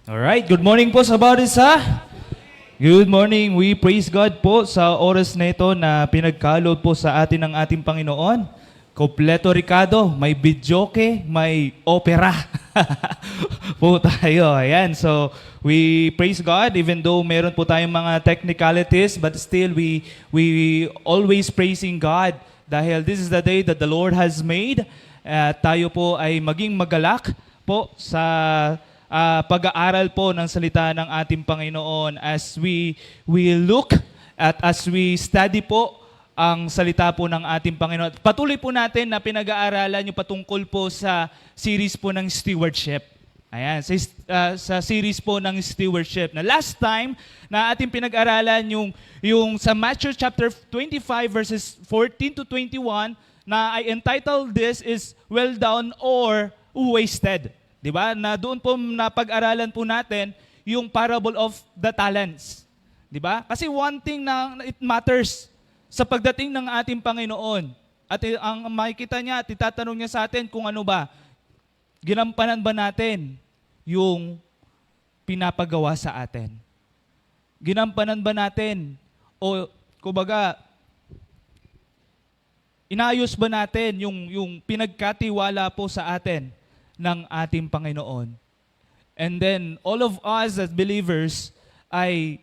Alright, good morning po sa bawat isa. Good morning. We praise God po sa oras na ito na pinagkaloob po sa atin ng ating Panginoon. Kompleto Ricardo, may videoke, may opera. po tayo. Ayan, so we praise God even though meron po tayong mga technicalities, but still we always praising God dahil this is the day that the Lord has made. Tayo po ay maging magalak po sa pag-aaral po ng salita ng ating Panginoon as we look at as we study po ang salita po ng ating Panginoon. Patuloy po natin na pinag-aaralan yung patungkol po sa series po ng stewardship. Ayan, sa series po ng stewardship. Na last time na ating pinag-aralan yung sa Matthew chapter 25 verses 14 to 21 na I entitled this is well done or wasted. 'Di ba? Na doon po napag-aralan po natin yung parable of the talents. 'Di ba? Kasi one thing na it matters sa pagdating ng ating Panginoon. At ang makikita niya at itatanong niya sa atin kung ano ba, ginampanan ba natin yung pinapagawa sa atin? Ginampanan ba natin o kumbaga inayos ba natin yung pinagkatiwala po sa atin ng ating Panginoon? And then, all of us as believers ay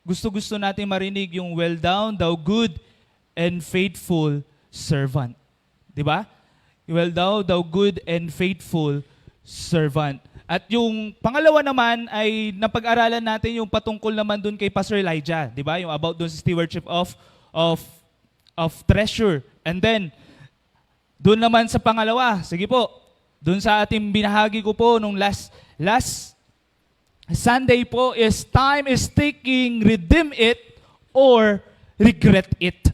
gusto-gusto natin marinig yung well done, thou good and faithful servant. Diba? Well done, thou good and faithful servant. At yung pangalawa naman ay napag-aralan natin yung patungkol naman dun kay Pastor Elijah. Diba? Yung about dun sa stewardship of treasure. And then, dun naman sa pangalawa, sige po, doon sa ating binahagi ko po nung last Sunday po is time is ticking, redeem it or regret it.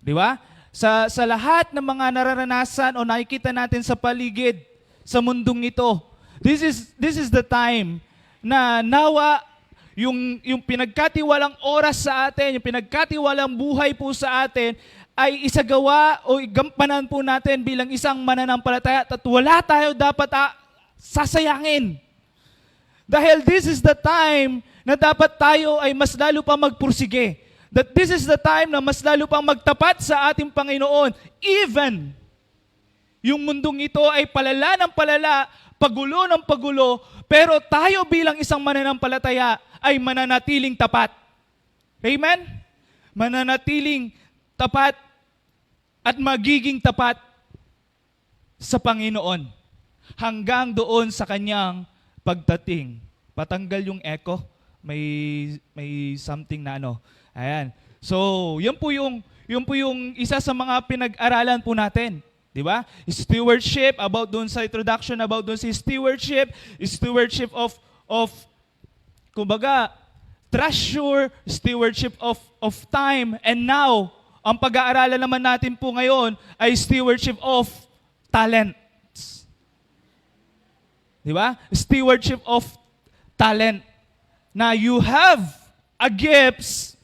Di ba? Sa lahat ng mga nararanasan o nakikita natin sa paligid sa mundong ito, this is the time na nawa yung pinagkatiwalang oras sa atin, yung pinagkatiwalang buhay po sa atin ay isagawa o igampanan po natin bilang isang mananampalataya at wala tayo dapat sasayangin. Dahil this is the time na dapat tayo ay mas lalo pa magpursige. That this is the time na mas lalo pang magtapat sa ating Panginoon. Even yung mundong ito ay palala ng palala, pagulo ng pagulo, pero tayo bilang isang mananampalataya ay mananatiling tapat. Amen? Mananatiling tapat at magiging tapat sa Panginoon hanggang doon sa kanyang pagdating. Patanggal yung echo. May something na ano. Ayan. So, yun po yung isa sa mga pinag-aralan po natin. Di ba? Stewardship, about doon sa introduction, about doon sa stewardship of kumbaga, treasure, stewardship of time, and now, ang pag-aaralan naman natin po ngayon ay stewardship of talents. Di ba? Stewardship of talent. Na you have a gift,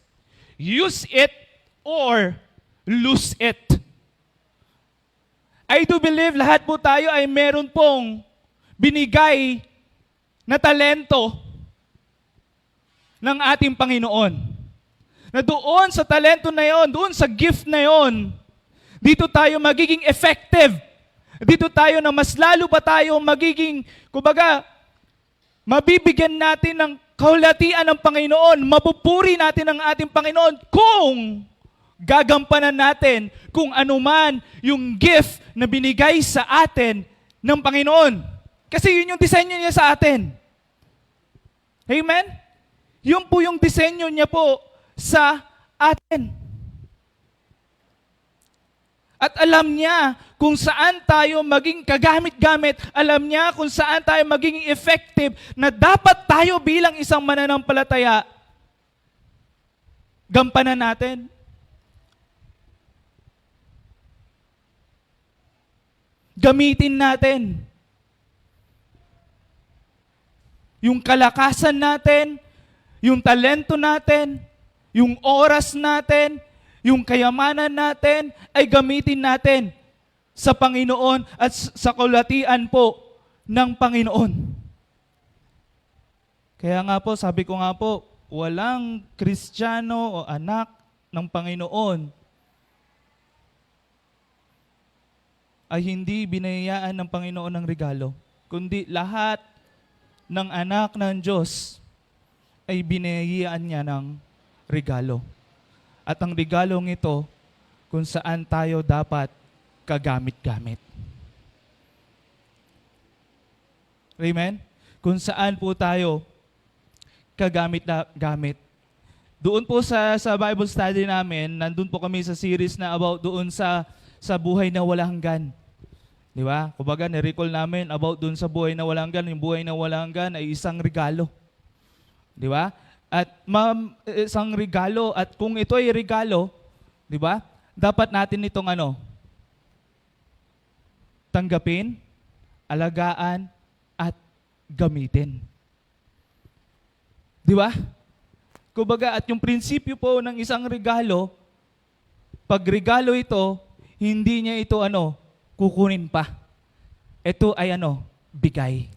use it or lose it. I do believe lahat po tayo ay meron pong binigay na talento ng ating Panginoon. Na doon sa talento na yon, doon sa gift na yon, dito tayo magiging effective. Dito tayo na mas lalo pa tayo magiging, kumbaga, mabibigyan natin ng kahulatian ng Panginoon, mapupuri natin ang ating Panginoon kung gagampanan natin kung anuman yung gift na binigay sa atin ng Panginoon. Kasi yun yung disenyo niya sa atin. Amen? Yun po yung disenyo niya po sa atin. At alam niya kung saan tayo maging kagamit-gamit. Alam niya kung saan tayo maging effective na dapat tayo bilang isang mananampalataya gampanan natin. Gamitin natin yung kalakasan natin, yung talento natin, yung oras natin, yung kayamanan natin, ay gamitin natin sa Panginoon at sa kaulatian po ng Panginoon. Kaya nga po, sabi ko nga po, walang Kristiyano o anak ng Panginoon ay hindi binayaan ng Panginoon ng regalo, kundi lahat ng anak ng Diyos ay binayaan niya ng regalo. At ang regalong ito, kung saan tayo dapat kagamit-gamit. Amen? Kung saan po tayo kagamit-gamit. Doon po sa Bible study namin, nandun po kami sa series na about doon sa buhay na walang hanggan. Di ba? Kumbaga, na-recall namin about doon sa buhay na walang hanggan. Yung buhay na walang hanggan ay isang regalo. Di ba? At isang regalo, at kung ito ay regalo, di ba? Dapat natin itong tanggapin, alagaan, at gamitin. Di ba? Kumbaga, at yung prinsipyo po ng isang regalo, pag regalo ito, hindi niya ito kukunin pa. Ito ay bigay.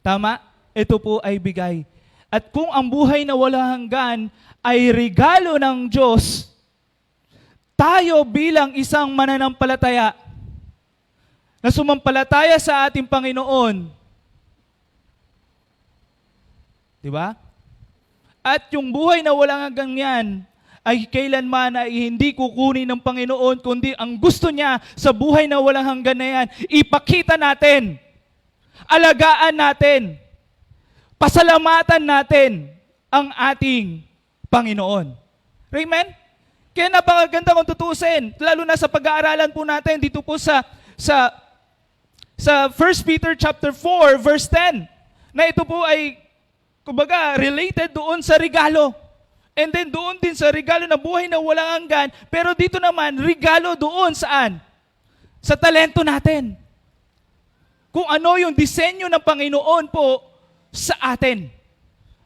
Tama? Ito po ay bigay. At kung ang buhay na walang hanggan ay regalo ng Diyos, tayo bilang isang mananampalataya na sumampalataya sa ating Panginoon, di ba? At yung buhay na walang hanggang yan ay kailanman ay hindi kukunin ng Panginoon, kundi ang gusto niya sa buhay na walang hanggan na yan, ipakita natin, alagaan natin, pasalamatan natin ang ating Panginoon. Amen? Kaya napakaganda kung tutusin, lalo na sa pag-aaralan po natin dito po sa 1 Peter chapter 4 verse 10, na ito po ay kumbaga related doon sa regalo. And then doon din sa regalo na buhay na walang hanggan, pero dito naman regalo doon saan? Sa talento natin. Kung ano yung disenyo ng Panginoon po sa atin.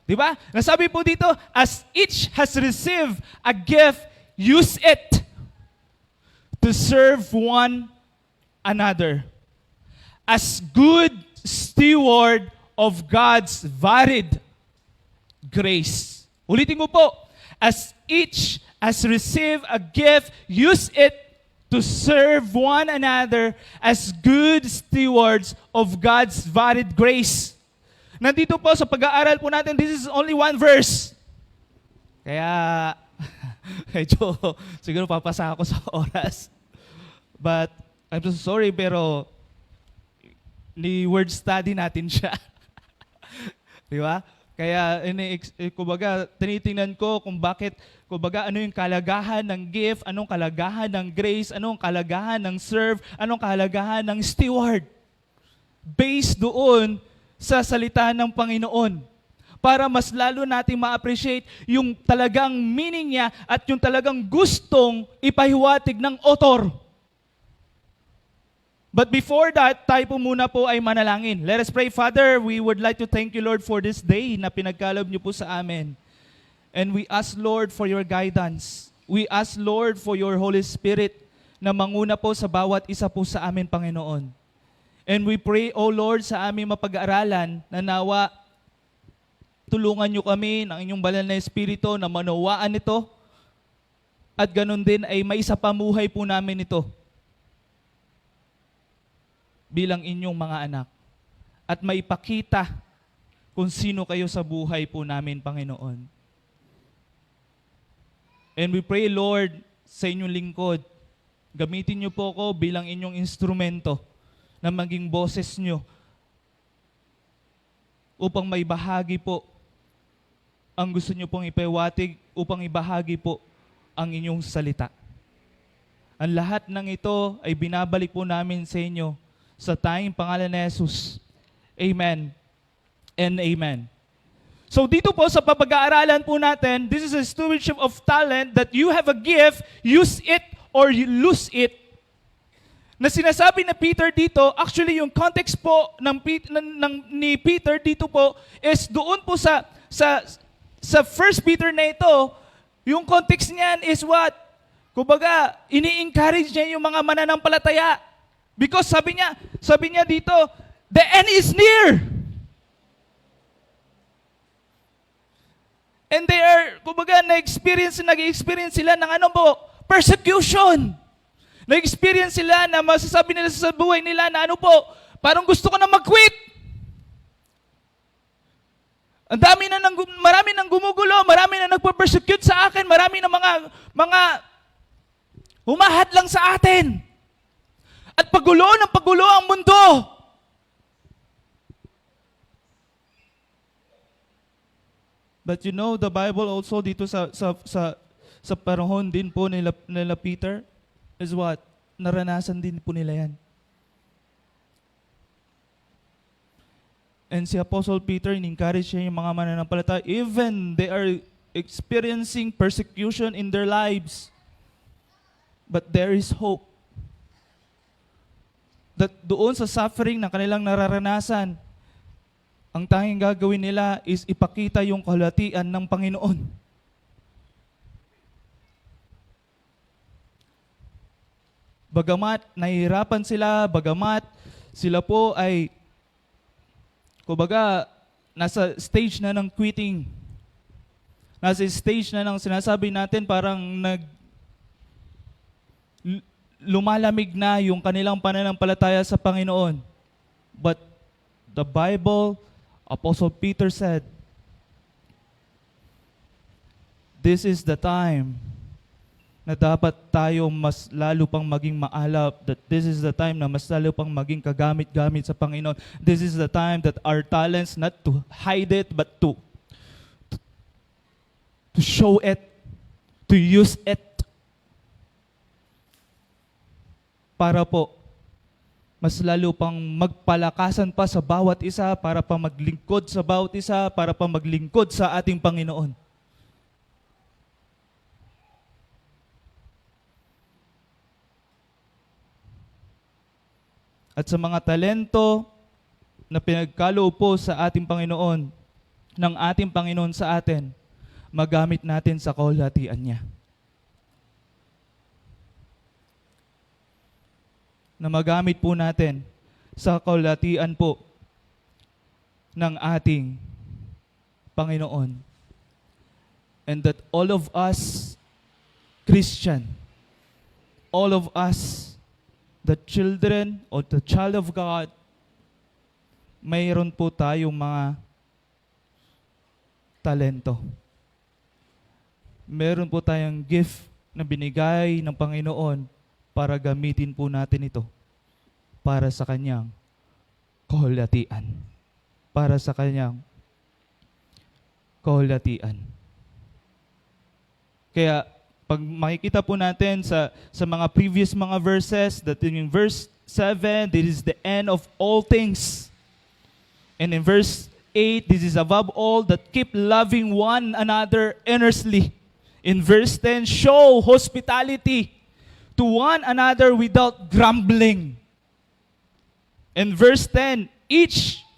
Di ba? Nasabi po dito, as each has received a gift, use it to serve one another as good steward of God's varied grace. Ulitin ko po, as each has received a gift, use it to serve one another as good stewards of God's varied grace. Nandito po sa pag-aaral po natin, this is only one verse. Kaya, medyo, siguro papasa ako sa oras. But, I'm so sorry, pero, ni-word study natin siya. Di ba? Kaya, kumbaga, tinitingnan ko kung bakit, kumbaga, ano yung kalagahan ng gift, anong kalagahan ng grace, anong kalagahan ng serve, anong kalagahan ng steward. Based doon sa salita ng Panginoon. Para mas lalo nating ma-appreciate yung talagang meaning niya at yung talagang gustong ipahiwatig ng author. But before that, tayo po muna po ay manalangin. Let us pray. Father, we would like to thank you, Lord, for this day na pinagkaloob niyo po sa amin. And we ask, Lord, for your guidance. We ask, Lord, for your Holy Spirit na manguna po sa bawat isa po sa amin, Panginoon. And we pray, O Lord, sa aming mapag-aaralan na nawa, tulungan niyo kami ng inyong banal na Espiritu na manawaan ito at ganun din ay maisapamuhay po namin ito bilang inyong mga anak. At maipakita kung sino kayo sa buhay po namin, Panginoon. And we pray, Lord, sa inyong lingkod, gamitin niyo po ko bilang inyong instrumento na maging boses niyo upang may bahagi po ang gusto niyo pong ipahiwatig, upang ibahagi po ang inyong salita. Ang lahat ng ito ay binabalik po namin sa inyo sa tanging pangalan ni Jesus. Amen and amen. So dito po sa papag-aaralan po natin, this is a stewardship of talent, that you have a gift, use it or you lose it. Na sinasabi na Peter dito, actually yung context po ni Peter dito po is doon po sa 1 Peter na ito, yung context niyan is what? Kumbaga, ini-encourage niya yung mga mananampalataya. Because sabi niya dito, the end is near. And they are, kumbaga, nag-experience sila ng ano po? Persecution. Nag-experience sila na masasabi nila sa buhay nila na ano po, parang gusto ko na mag-quit. Marami nang gumugulo, marami na nagpa-persecute sa akin, marami na mga humahad lang sa atin. At pagulo ang mundo. But you know, the Bible also dito sa panahon din po nila Peter is what? Naranasan din po nila yan. And si Apostle Peter, in-encourage siya yung mga mananampalataya, even they are experiencing persecution in their lives. But there is hope. That doon sa suffering na kanilang nararanasan, ang tanging gagawin nila is ipakita yung kahalatian ng Panginoon. Bagamat nahihirapan sila, bagamat sila po ay, kumbaga, nasa stage na ng quitting. Nasa stage na ng sinasabi natin parang lumalamig na yung kanilang pananampalataya sa Panginoon. But the Bible, Apostle Peter said, this is the time na dapat tayo mas lalo pang maging maalap, that this is the time na mas lalo pang maging kagamit-gamit sa Panginoon. This is the time that our talents, not to hide it, but to show it, to use it, para po mas lalo pang magpalakasan pa sa bawat isa, para pa maglingkod sa bawat isa, para pa maglingkod sa ating Panginoon. At sa mga talento na pinagkaloob po sa ating Panginoon, ng ating Panginoon sa atin, magamit natin sa kahalatian niya. Na magamit po natin sa kahalatian po ng ating Panginoon. And that all of us, Christian, all of us, the children or the child of God, mayroon po tayong mga talento. Meron po tayong gift na binigay ng Panginoon para gamitin po natin ito para sa kanyang kahalatian. Para sa kanyang kahalatian. Kaya, pag makikita po natin sa mga previous mga verses, that in verse 7, this is the end of all things. And in verse 8, this is above all that keep loving one another earnestly. In verse 10, show hospitality to one another without grumbling. In verse 10,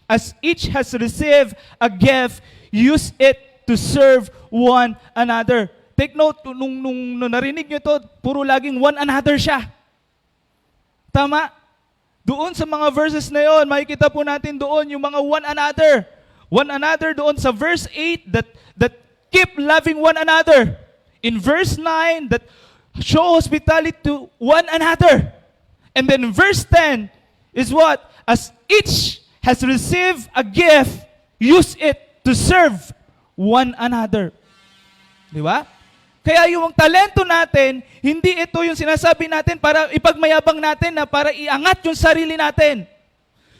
as each has received a gift, use it to serve one another. Take note, nung narinig nyo to, puro laging one another siya. Tama? Doon sa mga verses na yon, makikita po natin doon yung mga one another. One another doon sa verse 8 that keep loving one another. In verse 9, that show hospitality to one another. And then in verse 10 is what? As each has received a gift, use it to serve one another. Di ba? Kaya yung talento natin, hindi ito yung sinasabi natin para ipagmayabang natin na para iangat yung sarili natin.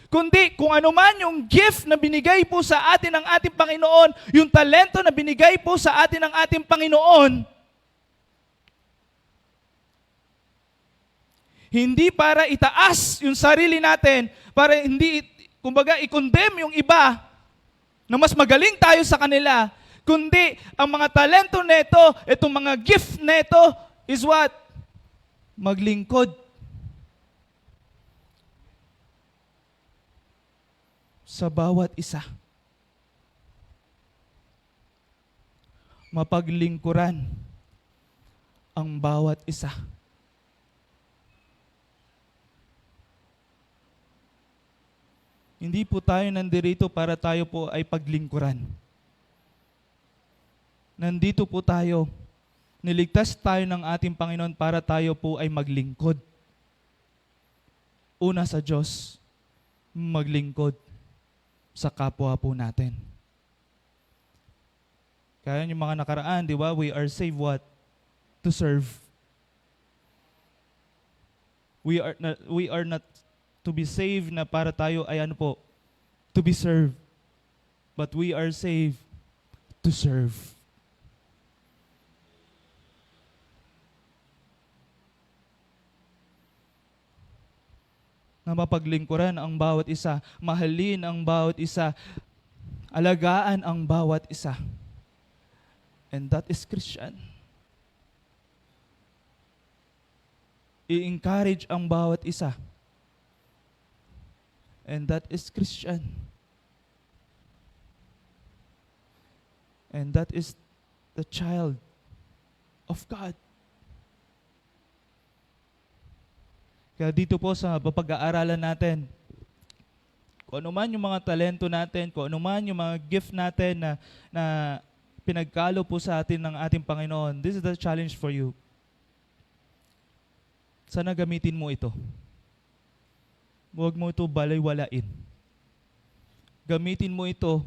Kundi kung ano man yung gift na binigay po sa atin ng ating Panginoon, yung talento na binigay po sa atin ng ating Panginoon, hindi para itaas yung sarili natin, para hindi, kumbaga, i-condemn yung iba na mas magaling tayo sa kanila, kundi ang mga talento neto, itong mga gift neto, is what? Maglingkod. Sa bawat isa. Mapaglingkuran ang bawat isa. Hindi po tayo nandirito para tayo po ay paglingkuran. Nandito po tayo. Niligtas tayo ng ating Panginoon para tayo po ay maglingkod. Una sa Diyos, maglingkod sa kapwa po natin. Kaya yung mga nakaraan, di ba? We are saved what? To serve. We are not to be saved na para tayo ay ano po? To be served. But we are saved to serve. Na mapaglingkuran ang bawat isa, mahalin ang bawat isa, alagaan ang bawat isa. And that is Christian. I-encourage ang bawat isa. And that is Christian. And that is the child of God. Kaya dito po sa papag-aaralan natin, kung ano man yung mga talento natin, kung ano man yung mga gift natin na pinagkalo po sa atin ng ating Panginoon, this is the challenge for you. Sana gamitin mo ito. Huwag mo ito balay-walain. Gamitin mo ito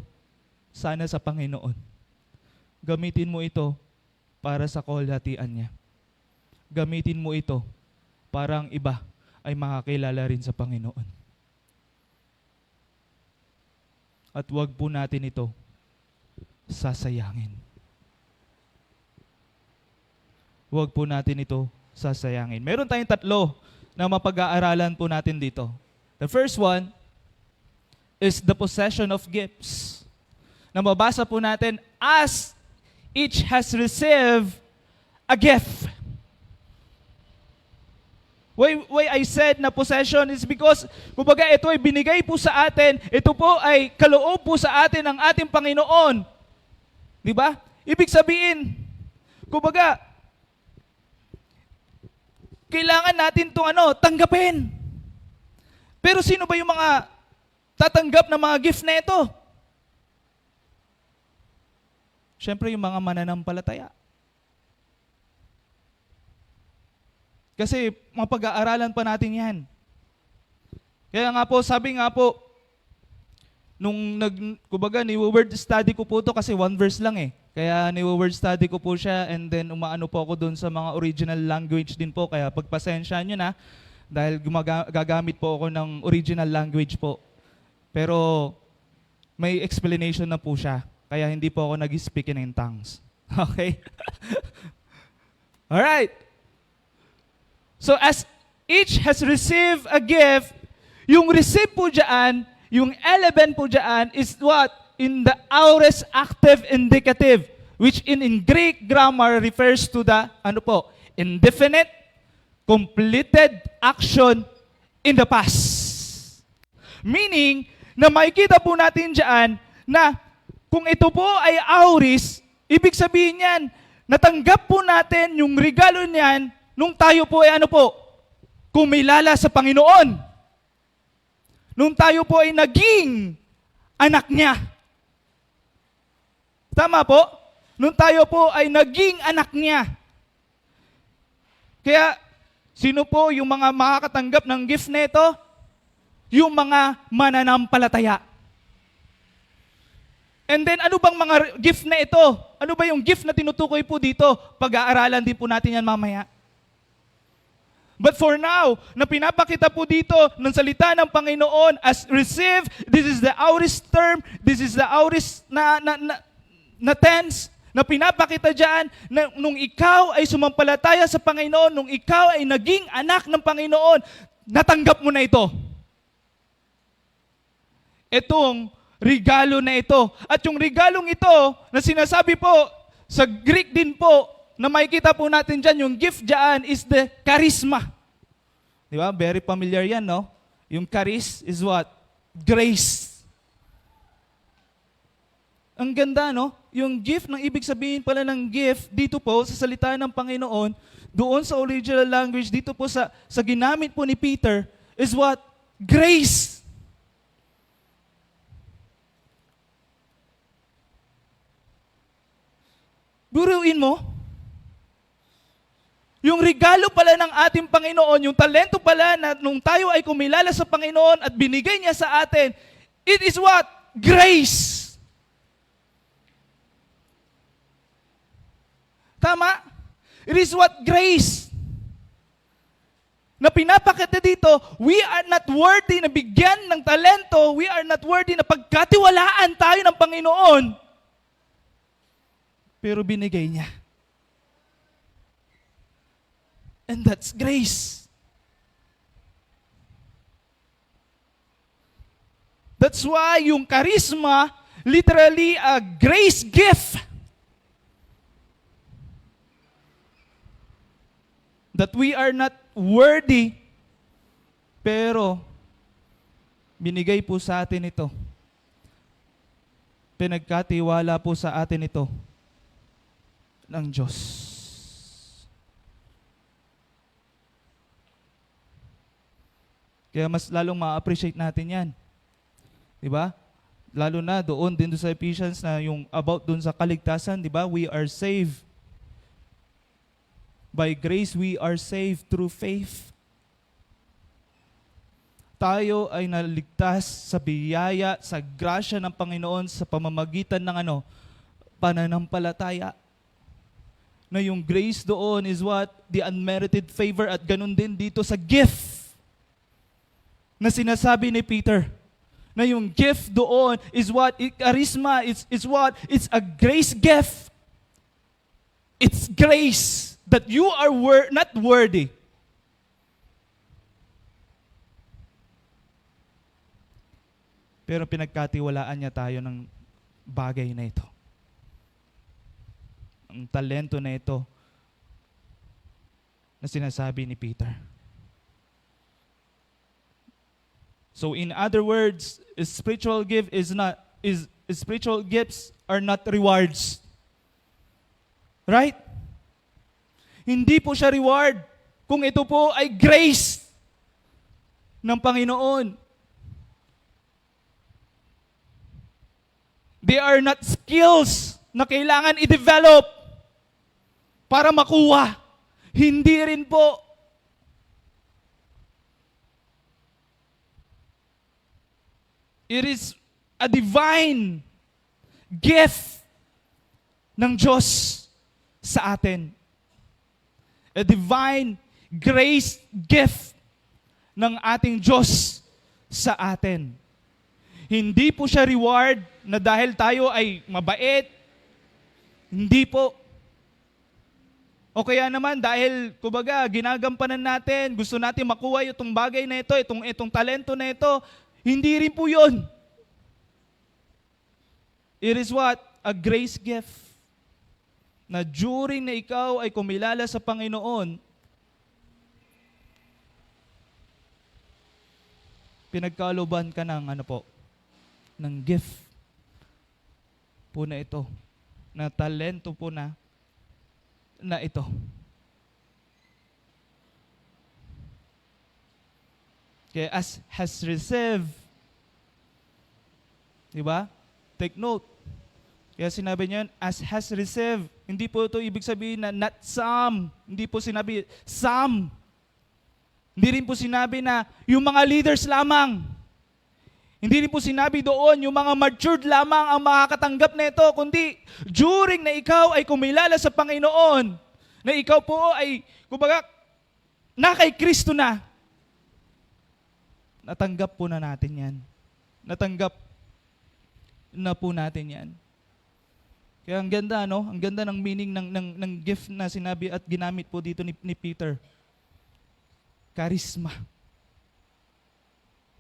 sana sa Panginoon. Gamitin mo ito para sa kaluwalhatian niya. Gamitin mo ito para ang iba ay makakilala rin sa Panginoon. At huwag po natin ito sasayangin. Huwag po natin ito sasayangin. Meron tayong 3 na mapag-aaralan po natin dito. The first one is the possession of gifts. Na mabasa po natin, as each has received a gift. Why I said na possession is because, kumbaga ito ay binigay po sa atin, ito po ay kaloob po sa atin ng ating Panginoon. Di ba? Ibig sabihin, kumbaga, kailangan natin itong tanggapin. Pero sino ba yung mga tatanggap ng mga gift na ito? Siyempre yung mga mananampalataya. Kasi mapag-aaralan pa natin yan. Kaya nga po, sabi nga po, kumbaga, ni-word study ko po ito kasi 1 verse lang eh. Kaya ni-word study ko po siya and then umaano po ako dun sa mga original language din po. Kaya pagpasensya nyo na dahil gagamit po ako ng original language po. Pero may explanation na po siya. Kaya hindi po ako nag-speak in tongues. Okay? Alright. So as each has received a gift, yung receive po dyan, yung element po dyan is what? In the aorist active indicative, which in Greek grammar refers to the, indefinite, completed action in the past. Meaning, na makikita po natin dyan na kung ito po ay aorist, ibig sabihin yan, natanggap po natin yung regalo niyan nung tayo po ay kumilala sa Panginoon. Nung tayo po ay naging anak niya. Tama po? Nung tayo po ay naging anak niya. Kaya, sino po yung mga makakatanggap ng gift na ito? Yung mga mananampalataya. And then, ano bang mga gift na ito? Ano ba yung gift na tinutukoy po dito? Pag-aaralan din po natin yan mamaya. But for now, na pinapakita po dito ng salita ng Panginoon as receive, this is the aorist term, this is the aorist na tense, na pinapakita dyan na nung ikaw ay sumampalataya sa Panginoon, nung ikaw ay naging anak ng Panginoon, natanggap mo na ito. Itong regalo na ito. At yung regalong ito, na sinasabi po, sa Greek din po, na makikita po natin dyan, yung gift dyan is the charisma. Di ba? Very familiar yan, no? Yung charis is what? Grace. Ang ganda, no? Yung gift, ng ibig sabihin pala ng gift, dito po, sa salita ng Panginoon, doon sa original language, dito po sa ginamit po ni Peter, is what? Grace. Buruin mo, yung regalo pala ng ating Panginoon, yung talento pala na nung tayo ay kumilala sa Panginoon at binigay niya sa atin, it is what? Grace. Tama? It is what? Grace. Na pinapakita dito, we are not worthy na bigyan ng talento, we are not worthy na pagkatiwalaan tayo ng Panginoon. Pero binigay niya. And that's grace. That's why yung charisma, literally a grace gift. That we are not worthy, pero binigay po sa atin ito. Pinagkatiwala po sa atin ito ng Diyos. Kaya mas lalong ma-appreciate natin yan. Diba? Lalo na doon din sa Ephesians na yung about doon sa kaligtasan, diba? We are saved. By grace, we are saved through faith. Tayo ay naligtas sa biyaya, sa grasya ng Panginoon sa pamamagitan ng pananampalataya. Na yung grace doon is what? The unmerited favor, at ganun din dito sa gift na sinasabi ni Peter. Na yung gift doon is what? Charisma, it's what? It's a grace gift. It's grace that you are not worthy. Pero pinagkatiwalaan niya tayo ng bagay na ito. Ang talento na ito na sinasabi ni Peter. So in other words, spiritual gifts are not rewards. Right? Hindi po siya reward kung ito po ay grace ng Panginoon. They are not skills na kailangan i-develop para makuha. Hindi rin po. It is a divine gift ng Diyos sa atin. A divine grace gift ng ating Diyos sa atin. Hindi po siya reward na dahil tayo ay mabait. Hindi po. O kaya naman dahil, kumbaga, ginagampanan natin, gusto natin makuha itong bagay na ito, itong talento na ito. Hindi rin po yun. It is what? A grace gift. Na during na ikaw ay kumilala sa Panginoon, pinagkalooban ka ng ng gift po na ito, na talento po na ito. Kaya as has received, diba? Take note. Kaya sinabi niya, as has received. Hindi po ito ibig sabihin na not some. Hindi po sinabi some. Hindi rin po sinabi na yung mga leaders lamang. Hindi rin po sinabi doon yung mga matured lamang ang makakatanggap na ito, kundi during na ikaw ay kumilala sa Panginoon, na ikaw po ay, kumbaga, na kay Kristo na, natanggap po na natin yan. Natanggap na po natin yan. Kaya ang ganda, no? Ang ganda ng meaning ng gift na sinabi at ginamit po dito ni Peter. Charisma.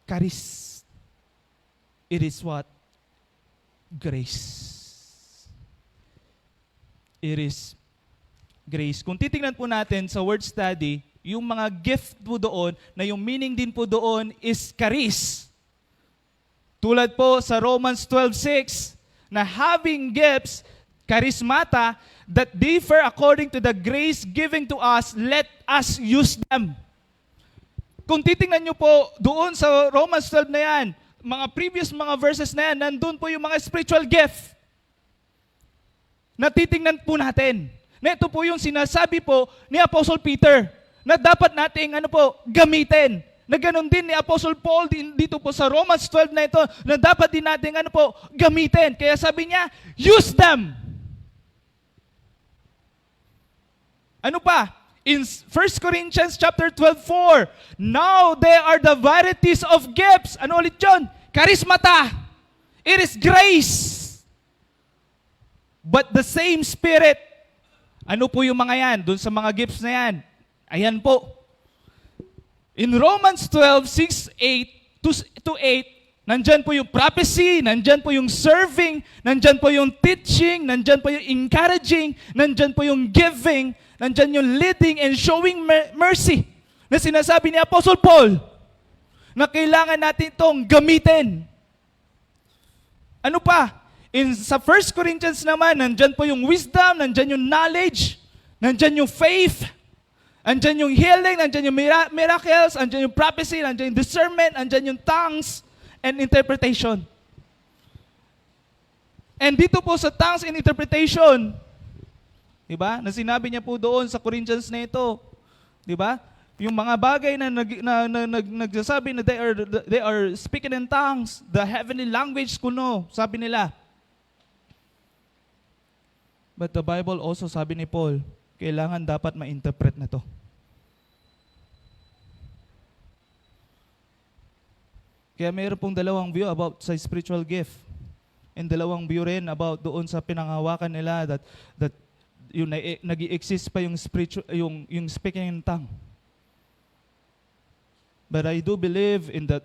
Charis. It is what? Grace. It is grace. Kung titingnan po natin sa word study, yung mga gift po doon, na yung meaning din po doon is charis. Tulad po sa Romans 12:6, na having gifts, charismata, that differ according to the grace given to us, let us use them. Kung titingnan nyo po doon sa Romans 12 na yan, mga previous mga verses na yan, nandun po yung mga spiritual gift. na titingnan po natin. Na ito po yung sinasabi po ni Apostle Peter na dapat nating gamitin. Na ganun din ni Apostle Paul dito po sa Romans 12 na ito na dapat din nating gamitin. Kaya sabi niya, use them. Ano pa? In 1 Corinthians chapter 12:4, now there are the varieties of gifts. Ano ulit yun? Charismata. It is grace. But the same Spirit. Ano po yung mga yan? Doon sa mga gifts na yan. Ayan po. In Romans 12:6-8, nandyan po yung prophecy, nandyan po yung serving, nandyan po yung teaching, nandyan po yung encouraging, nandyan po yung giving, nandyan yung leading and showing mercy na sinasabi ni Apostle Paul na kailangan natin itong gamitin. Ano pa? Sa 1 Corinthians naman, nandyan po yung wisdom, nandyan yung knowledge, nandyan yung faith, nandyan yung healing, nandyan yung miracles, nandyan yung prophecy, nandyan yung discernment, nandyan yung tongues and interpretation. And dito po sa tongues and interpretation, diba? Na sinabi niya po doon sa Corinthians na ito, diba? Yung mga bagay na nagsasabi na they are speaking in tongues, the heavenly language kuno, sabi nila. But the Bible also, sabi ni Paul, kailangan dapat ma-interpret na to. Kaya mayroon pong dalawang view about sa spiritual gift. And dalawang view rin about doon sa pinanghawakan nila that yung nag-i-exist pa yung spiritual yung speaking in tongue. But I do believe in the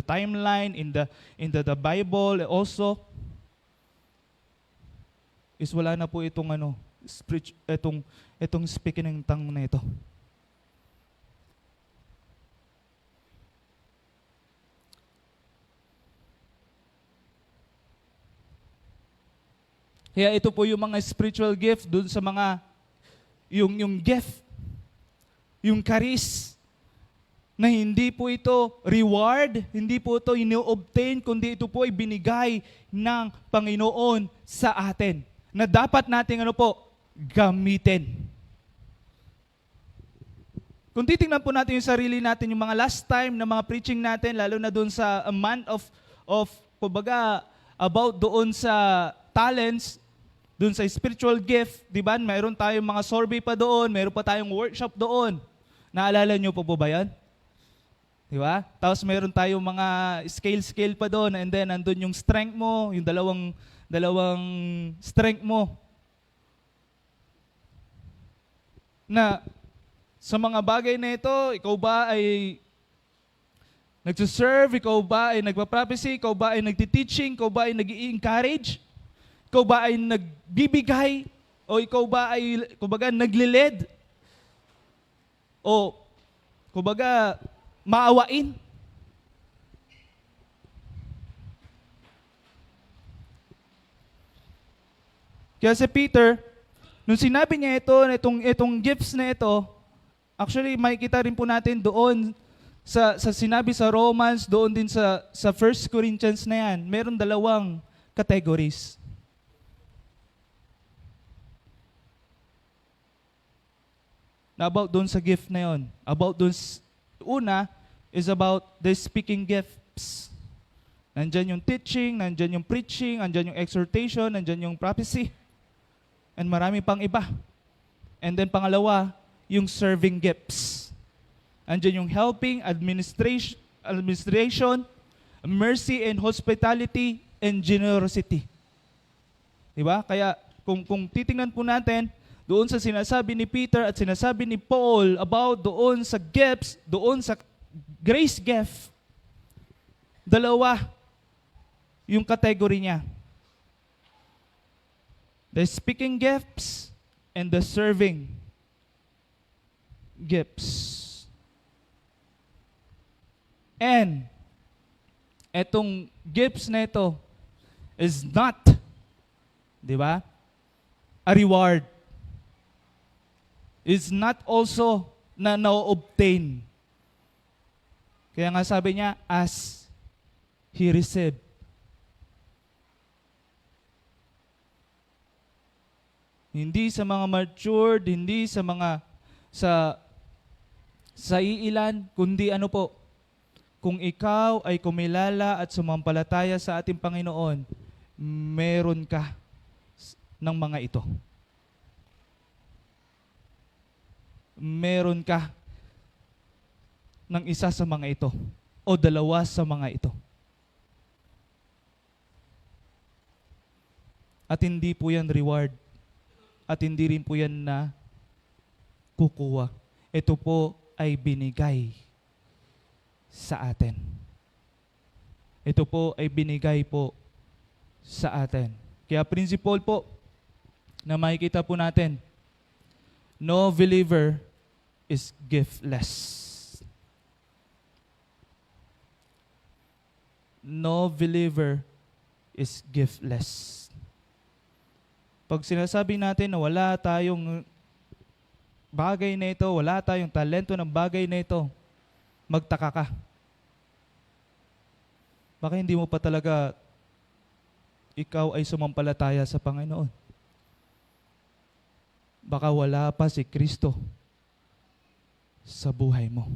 timeline, in the Bible also is wala na po itong itong speaking in tongue na ito. Kaya ito po yung mga spiritual gift dun sa mga yung gift, yung charis, na hindi po ito reward, hindi po ito ino-obtain, kundi ito po ay binigay ng Panginoon sa atin, na dapat nating gamitin. Kung titingnan po natin yung sarili natin, yung mga last time na mga preaching natin, lalo na doon sa a month of kumbaga, about doon sa talents, doon sa spiritual gift, di ba? Mayroon tayong mga survey pa doon, mayroon pa tayong workshop doon. Naalala nyo po ba yan? Di ba? Tapos mayroon tayong mga scale pa doon, and then nandun yung strength mo, yung dalawang strength mo. Na sa mga bagay na ito, ikaw ba ay nagsiserve, ikaw ba ay nagpa-prophecy, ikaw ba ay nagti-teaching, ikaw ba ay nag-i-encourage, ikaw ba ay nagbibigay, o ikaw ba ay, kumbaga, nagli-lead, o, kumbaga, maawain. Kaya si Peter, nung sinabi niya ito, itong gifts na ito, actually, makikita rin po natin doon sa sinabi sa Romans, doon din sa 1 Corinthians na yan, meron dalawang categories. Na about doon sa gift na yon. About doon, una is about the speaking gifts. Nandyan yung teaching, nandyan yung preaching, nandyan yung exhortation, nandyan yung prophecy, and marami pang iba. And then pangalawa, yung serving gifts. Nandyan yung helping, administration, mercy and hospitality, and generosity. Diba? Kaya kung titingnan po natin, doon sa sinasabi ni Peter at sinasabi ni Paul about doon sa gifts, doon sa grace gift, dalawa yung category niya. The speaking gifts and the serving gifts. And etong gifts na ito is not, di ba, a reward. Is not also na na-obtain. Kaya nga sabi niya, as he received. Hindi sa mga matured, hindi sa mga sa iilan, kundi ano po, kung ikaw ay kumilala at sumampalataya sa ating Panginoon, meron ka ng mga ito. Meron ka ng isa sa mga ito o dalawa sa mga ito. At hindi po yan reward. At hindi rin po yan na kukuha. Ito po ay binigay sa atin. Ito po ay binigay po sa atin. Kaya principle po na makikita po natin, no believer is giftless. No believer is giftless. Pag sinasabi natin na wala tayong bagay na ito, wala tayong talento ng bagay na ito, magtaka ka. Baka hindi mo pa talaga ikaw ay sumampalataya sa Panginoon. Baka wala pa si Kristo sa buhay mo.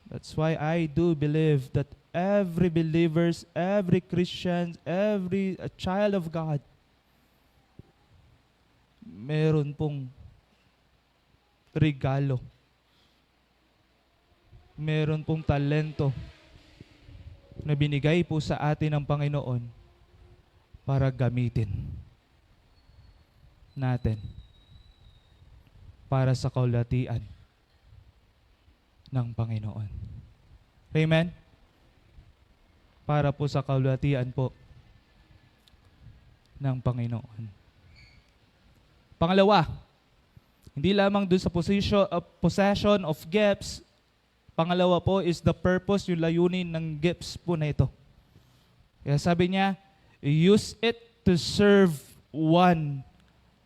That's why I do believe that every believers, every Christian, every child of God, meron pong regalo. Meron pong talento na binigay po sa atin ng Panginoon para gamitin natin para sa kaulatian ng Panginoon. Amen? Para po sa kaulatian po ng Panginoon. Pangalawa, hindi lamang dun sa possession of gifts, pangalawa po is the purpose, yung layunin ng gifts po na ito. Kaya sabi niya, use it to serve one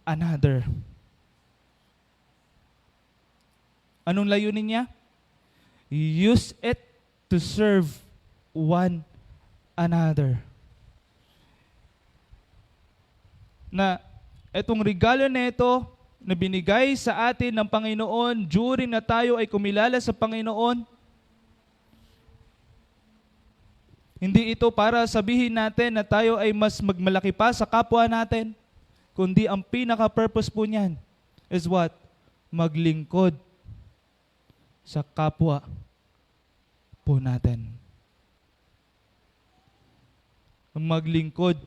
another. Anong layunin niya? Use it to serve one another. Na itong regalo na ito na binigay sa atin ng Panginoon during na tayo ay kumilala sa Panginoon, hindi ito para sabihin natin na tayo ay mas magmalaki pa sa kapwa natin, kundi ang pinaka-purpose po niyan is what? Maglingkod sa kapwa po natin. Maglingkod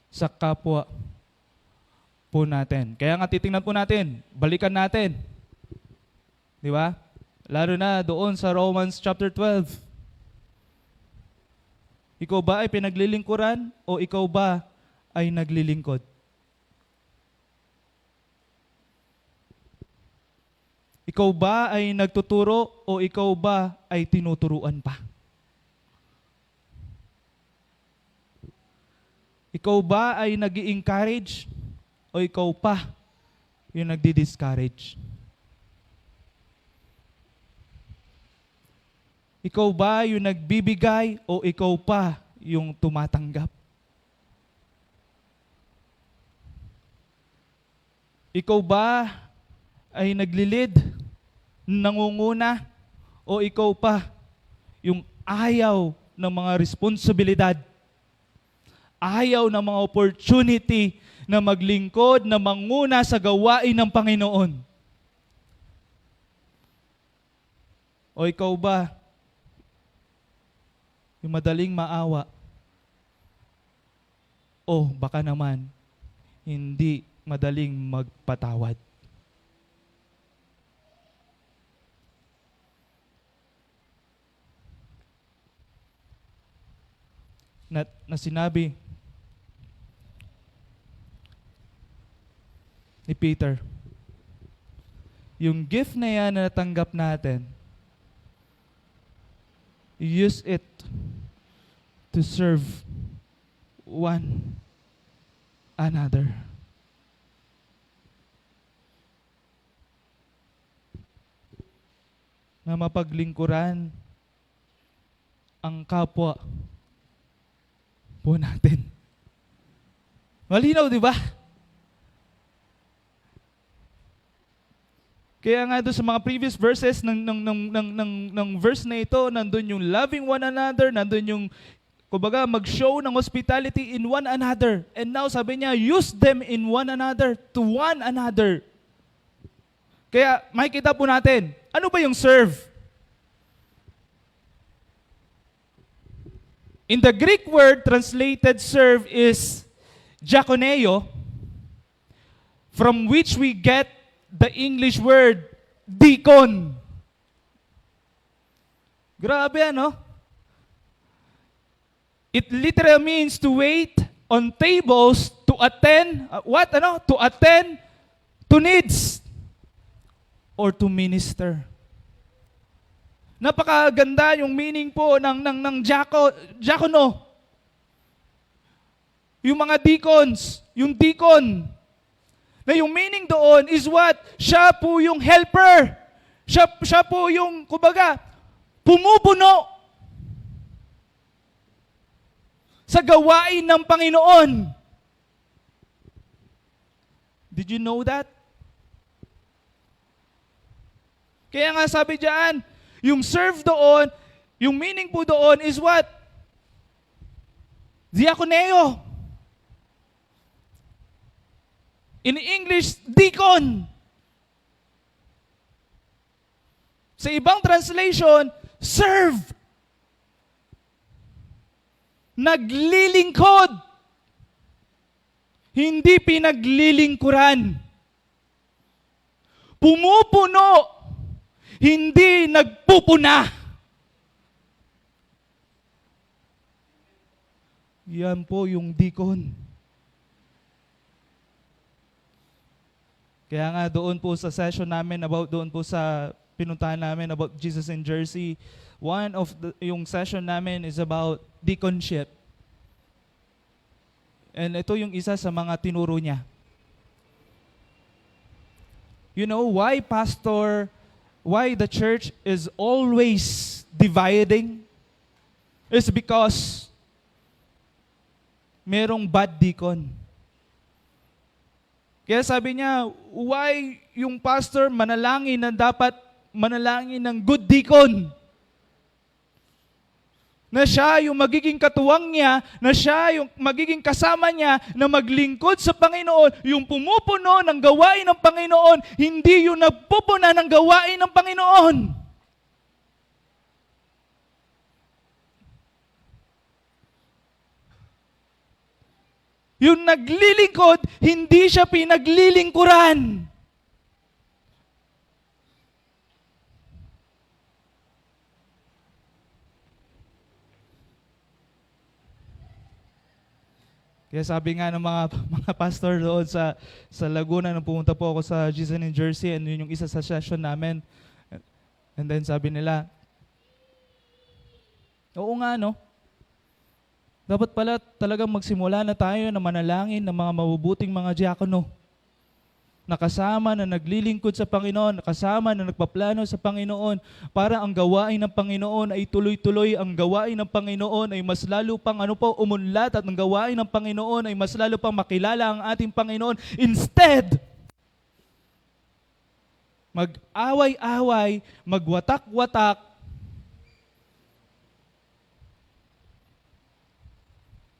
sa kapwa po natin. Kaya nga titingnan po natin, balikan natin. Di ba? Lalo na doon sa Romans chapter 12. Ikaw ba ay pinaglilingkuran o ikaw ba ay naglilingkod? Ikaw ba ay nagtuturo o ikaw ba ay tinuturuan pa? Ikaw ba ay nag-i-encourage o ikaw pa yung nagdi-discourage? Ikaw ba yung nagbibigay o ikaw pa yung tumatanggap? Ikaw ba ay naglilid, nangunguna, o ikaw pa yung ayaw ng mga responsibilidad, ayaw ng mga opportunity na maglingkod, na manguna sa gawain ng Panginoon? O ikaw ba yung madaling maawa? O baka naman hindi madaling magpatawad? Na sinabi ni Peter, yung gift na yan na natanggap natin, use it to serve one another. Na mapaglingkuran ang kapwa po natin. Malinaw, di ba? Kaya nga doon sa mga previous verses ng verse na ito, nandun yung loving one another, nandun yung, kumbaga, mag-show ng hospitality in one another. And now, sabi niya, use them in one another, to one another. Kaya, makikita po natin, ano ba yung serve? In the Greek word translated serve is diakoneo, from which we get the English word deacon. Grabe ano? It literally means to wait on tables to attend, To attend to needs or to minister. Napakaganda yung meaning po ng diakono. Yung mga deacons, yung deacon. Na yung meaning doon is what? Siya po yung helper. Siya po yung, kumbaga, pumupuno sa gawain ng Panginoon. Did you know that? Kaya nga sabi diyan, yung serve doon, yung meaning po doon is what? Diakoneo. In English, deacon. Sa ibang translation, serve. Naglilingkod. Hindi pinaglilingkuran. Pumupuno. Hindi nagpupuna. Yan po yung deacon. Kaya nga doon po sa session namin doon po sa pinuntahan namin about Jesus in Jersey, one of yung session namin is about deaconship. And ito yung isa sa mga tinuro niya. You know why the church is always dividing? It's because merong bad deacon. Kaya sabi niya, why yung pastor manalangin na dapat manalangin ng good deacon? Na siya yung magiging katuwang niya, na siya yung magiging kasama niya na maglingkod sa Panginoon, yung pumupuno ng gawain ng Panginoon, hindi yung nagpupuna ng gawain ng Panginoon. Yung naglilingkod, hindi siya pinaglilingkuran. Kaya sabi nga ng mga pastor doon sa Laguna nung pumunta po ako sa Jesus in Jersey, and yun yung isa sa session namin. And then sabi nila, oo nga no, dapat pala talagang magsimula na tayo na manalangin ng mga mabubuting mga diakono. Nakasama na naglilingkod sa Panginoon, nakasama na nagpaplano sa Panginoon para ang gawain ng Panginoon ay tuloy-tuloy, ang gawain ng Panginoon ay mas lalo pang umunlad, at ang gawain ng Panginoon ay mas lalo pang makilala ang ating Panginoon. Instead, mag-away-away, magwatak-watak,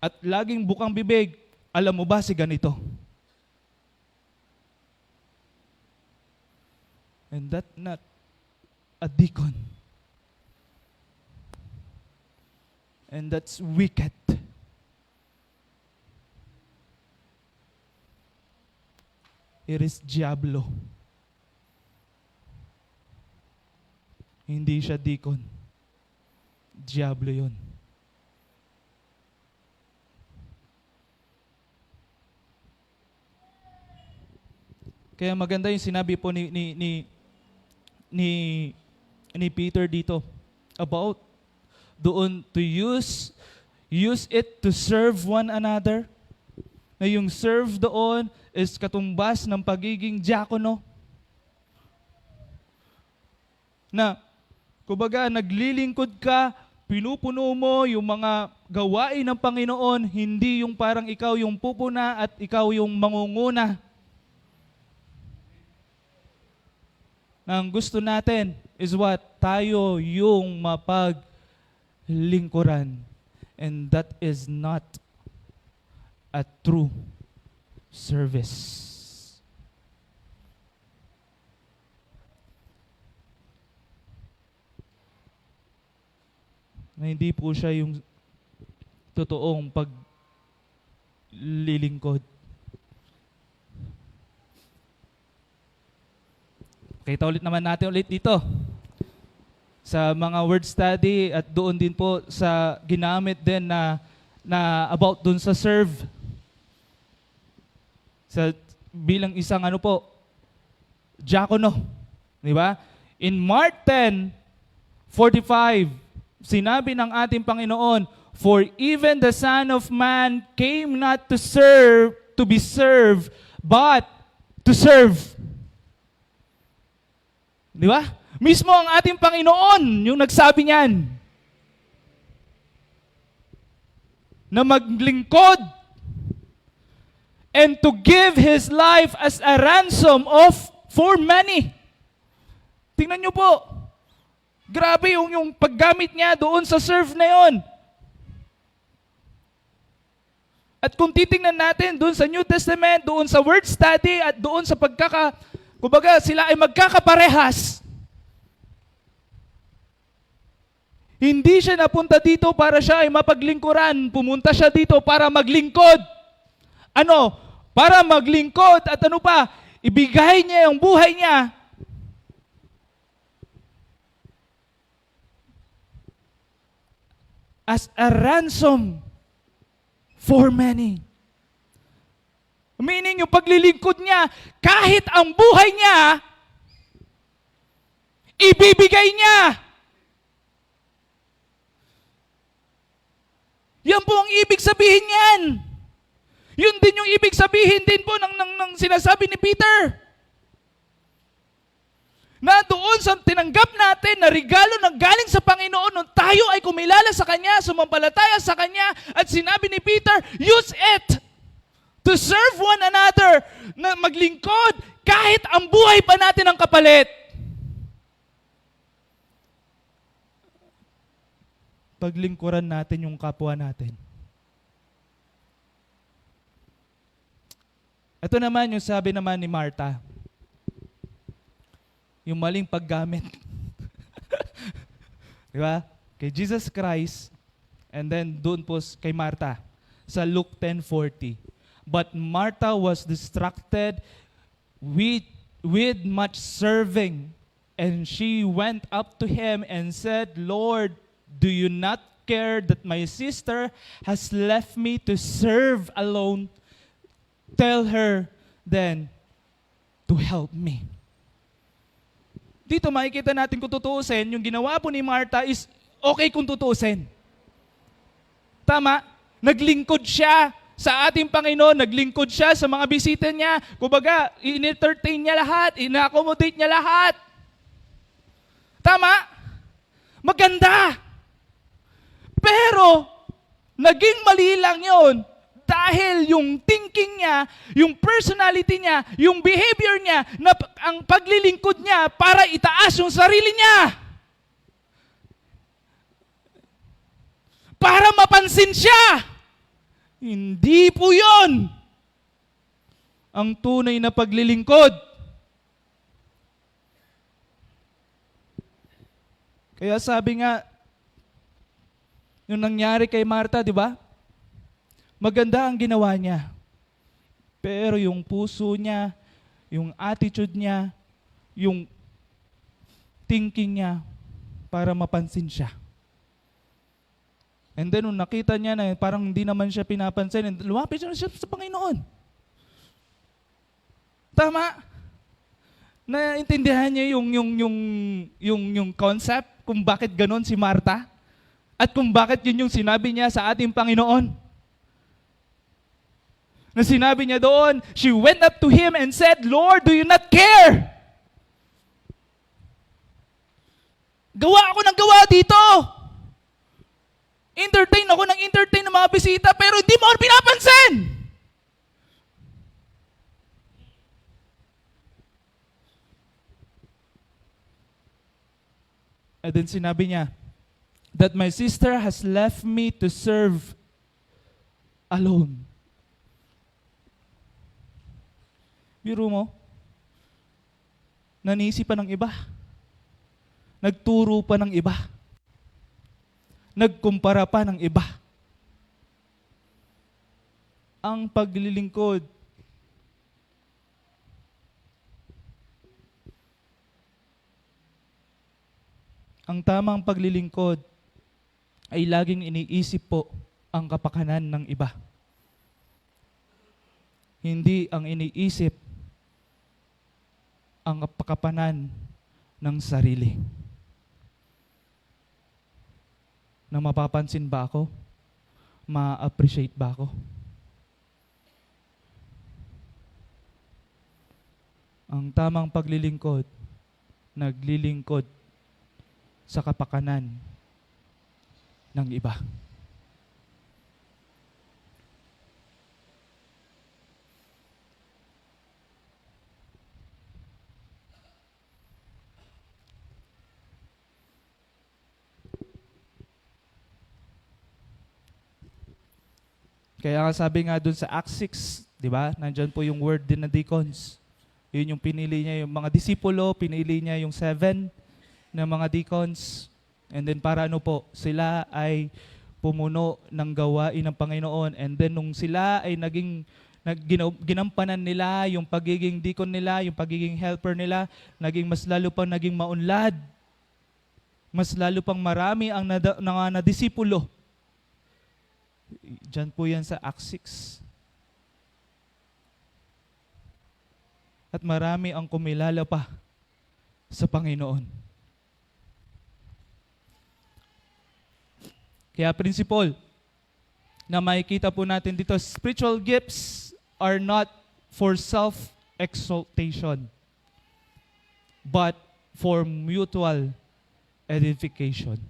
at laging bukang bibig, alam mo ba si ganito? And that's not a deacon. And that's wicked. It is diablo. Hindi siya deacon. Diablo yun. Kaya maganda yung sinabi po ni Peter dito about doon to use it to serve one another. Na yung serve doon is katumbas ng pagiging diakono. Na kumbaga naglilingkod ka pinupuno mo yung mga gawain ng Panginoon, hindi yung parang ikaw yung pupuna at ikaw yung mangunguna. Ang gusto natin is what? Tayo yung mapaglingkuran. And that is not a true service. Na hindi po siya yung totoong paglilingkod. Kita ulit naman natin dito sa mga word study at doon din po sa ginamit din na about doon sa serve. Sa bilang isang diakono, di ba? In Mark 10:45, sinabi ng ating Panginoon, "For even the Son of Man came not to be served, but to serve." Di ba? Mismo ang ating Panginoon yung nagsabi niyan. Na maglingkod and to give His life as a ransom for many. Tingnan niyo po. Grabe yung paggamit niya doon sa serve na yon. At kung titingnan natin doon sa New Testament, doon sa word study at doon sa kumbaga sila ay magkakaparehas. Hindi siya napunta dito para siya ay mapaglingkuran. Pumunta siya dito para maglingkod. Ano? Para maglingkod at ibigay niya yung buhay niya. As a ransom for many. Meaning yung paglilingkod niya, kahit ang buhay niya, ibibigay niya. Yan po ang ibig sabihin niyan. Yun din yung ibig sabihin din po ng sinasabi ni Peter. Na doon sa tinanggap natin na regalo ng galing sa Panginoon nung tayo ay kumilala sa Kanya, sumampalataya sa Kanya, at sinabi ni Peter, use it to serve one another, na maglingkod kahit ang buhay pa natin ang kapalit. Paglingkuran natin yung kapwa natin. Ito naman yung sabi naman ni Martha. Yung maling paggamit. Di ba? Kay Jesus Christ, and then doon po kay Martha, sa Luke 10:40. But Martha was distracted with much serving, and she went up to him and said, Lord, do you not care that my sister has left me to serve alone? Tell her then to help me. Dito makikita natin kung tutuusin, yung ginawa po ni Martha is okay kung tutuusin. Tama? Naglingkod siya sa ating Panginoon, naglingkod siya sa mga bisita niya. Kumbaga, in-entertain niya lahat, in-accommodate niya lahat. Tama? Maganda. Pero, naging mali lang yun dahil yung thinking niya, yung personality niya, yung behavior niya, na ang paglilingkod niya para itaas yung sarili niya. Para mapansin siya. Hindi po yun ang tunay na paglilingkod. Kaya sabi nga, yung nangyari kay Martha, di ba? Maganda ang ginawa niya. Pero yung puso niya, yung attitude niya, yung thinking niya, para mapansin siya. And then, nung nakita niya na parang hindi naman siya pinapansin, lumapit siya sa Panginoon. Tama? Naintindihan niya yung concept kung bakit ganon si Martha? At kung bakit yun yung sinabi niya sa ating Panginoon? Na sinabi niya doon, she went up to him and said, Lord, do you not care? Gawa ako ng gawa dito. bisita pero hindi mo ako pinapansin. And then sinabi niya, that my sister has left me to serve alone. Biro mo, nanisi pa ng iba. Nagturo pa ng iba. Nagkumpara pa ng iba. Ang paglilingkod ang tamang paglilingkod ay laging iniisip po ang kapakanan ng iba. Hindi ang iniisip ang kapakanan ng sarili. Na mapapansin ba ako? Ma-appreciate ba ako? Ang tamang paglilingkod, naglilingkod sa kapakanan ng iba. Kaya nga sabi nga dun sa Acts 6, di ba? Nandyan po yung word din na deacons. Yun yung pinili niya, yung mga disipulo, pinili niya yung 7 na mga deacons. And then para ano po, sila ay pumuno ng gawain ng Panginoon. And then nung sila ay ginampanan nila yung pagiging deacon nila, yung pagiging helper nila, mas lalo pang naging maunlad. Mas lalo pang marami ang nadisipulo. Diyan po yan sa Acts 6. At marami ang kumilala pa sa Panginoon. Kaya principle na makikita po natin dito, spiritual gifts are not for self-exaltation, but for mutual edification.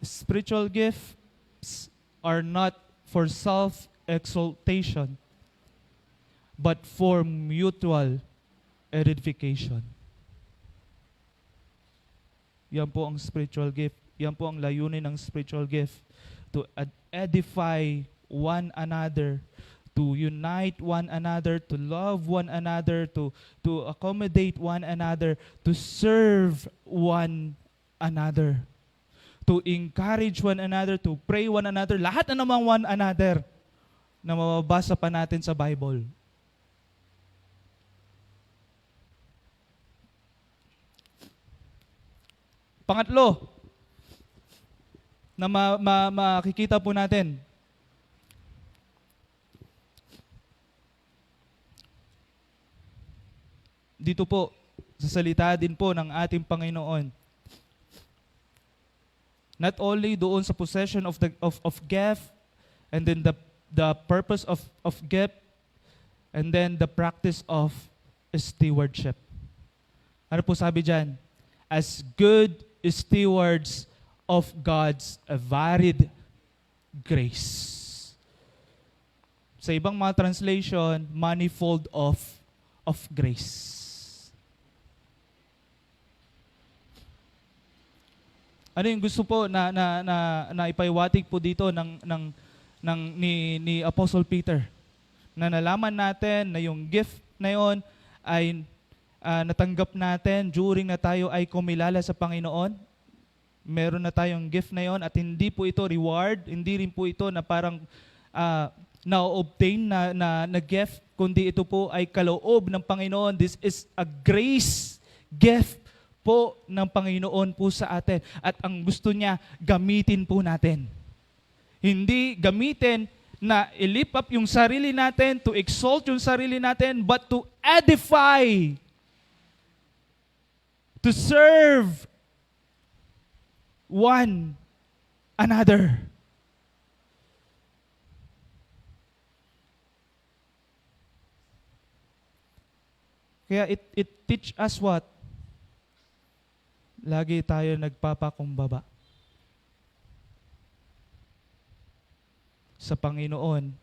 Spiritual gifts are not for self-exaltation, but for mutual edification. Yan po ang spiritual gift. Yan po ang layunin ng spiritual gift. To edify one another, to unite one another, to love one another, to accommodate one another, to serve one another, to encourage one another, to pray one another, lahat na namang one another na mababasa pa natin sa Bible. Pangatlo, na makikita po natin, dito po, sa salita din po ng ating Panginoon, not only doon sa possession of gift, and then the purpose of gift, and then the practice of stewardship. Ano po sabi dyan? As good stewards of God's varied grace. Sa ibang mga translation, manifold of grace. Ano yung gusto po na ipaiwatig po dito ni Apostle Peter? Na nalaman natin na yung gift na yon ay natanggap natin during na tayo ay kumilala sa Panginoon. Meron na tayong gift na yon at hindi po ito reward, hindi rin po ito na parang na-obtain na gift, kundi ito po ay kaloob ng Panginoon. This is a grace gift po ng Panginoon po sa atin. At ang gusto niya, gamitin po natin. Hindi gamitin na i-lift up yung sarili natin, to exalt yung sarili natin, but to edify, to serve one another. Kaya it teach us what? Lagi tayo nagpapakumbaba. sa Panginoon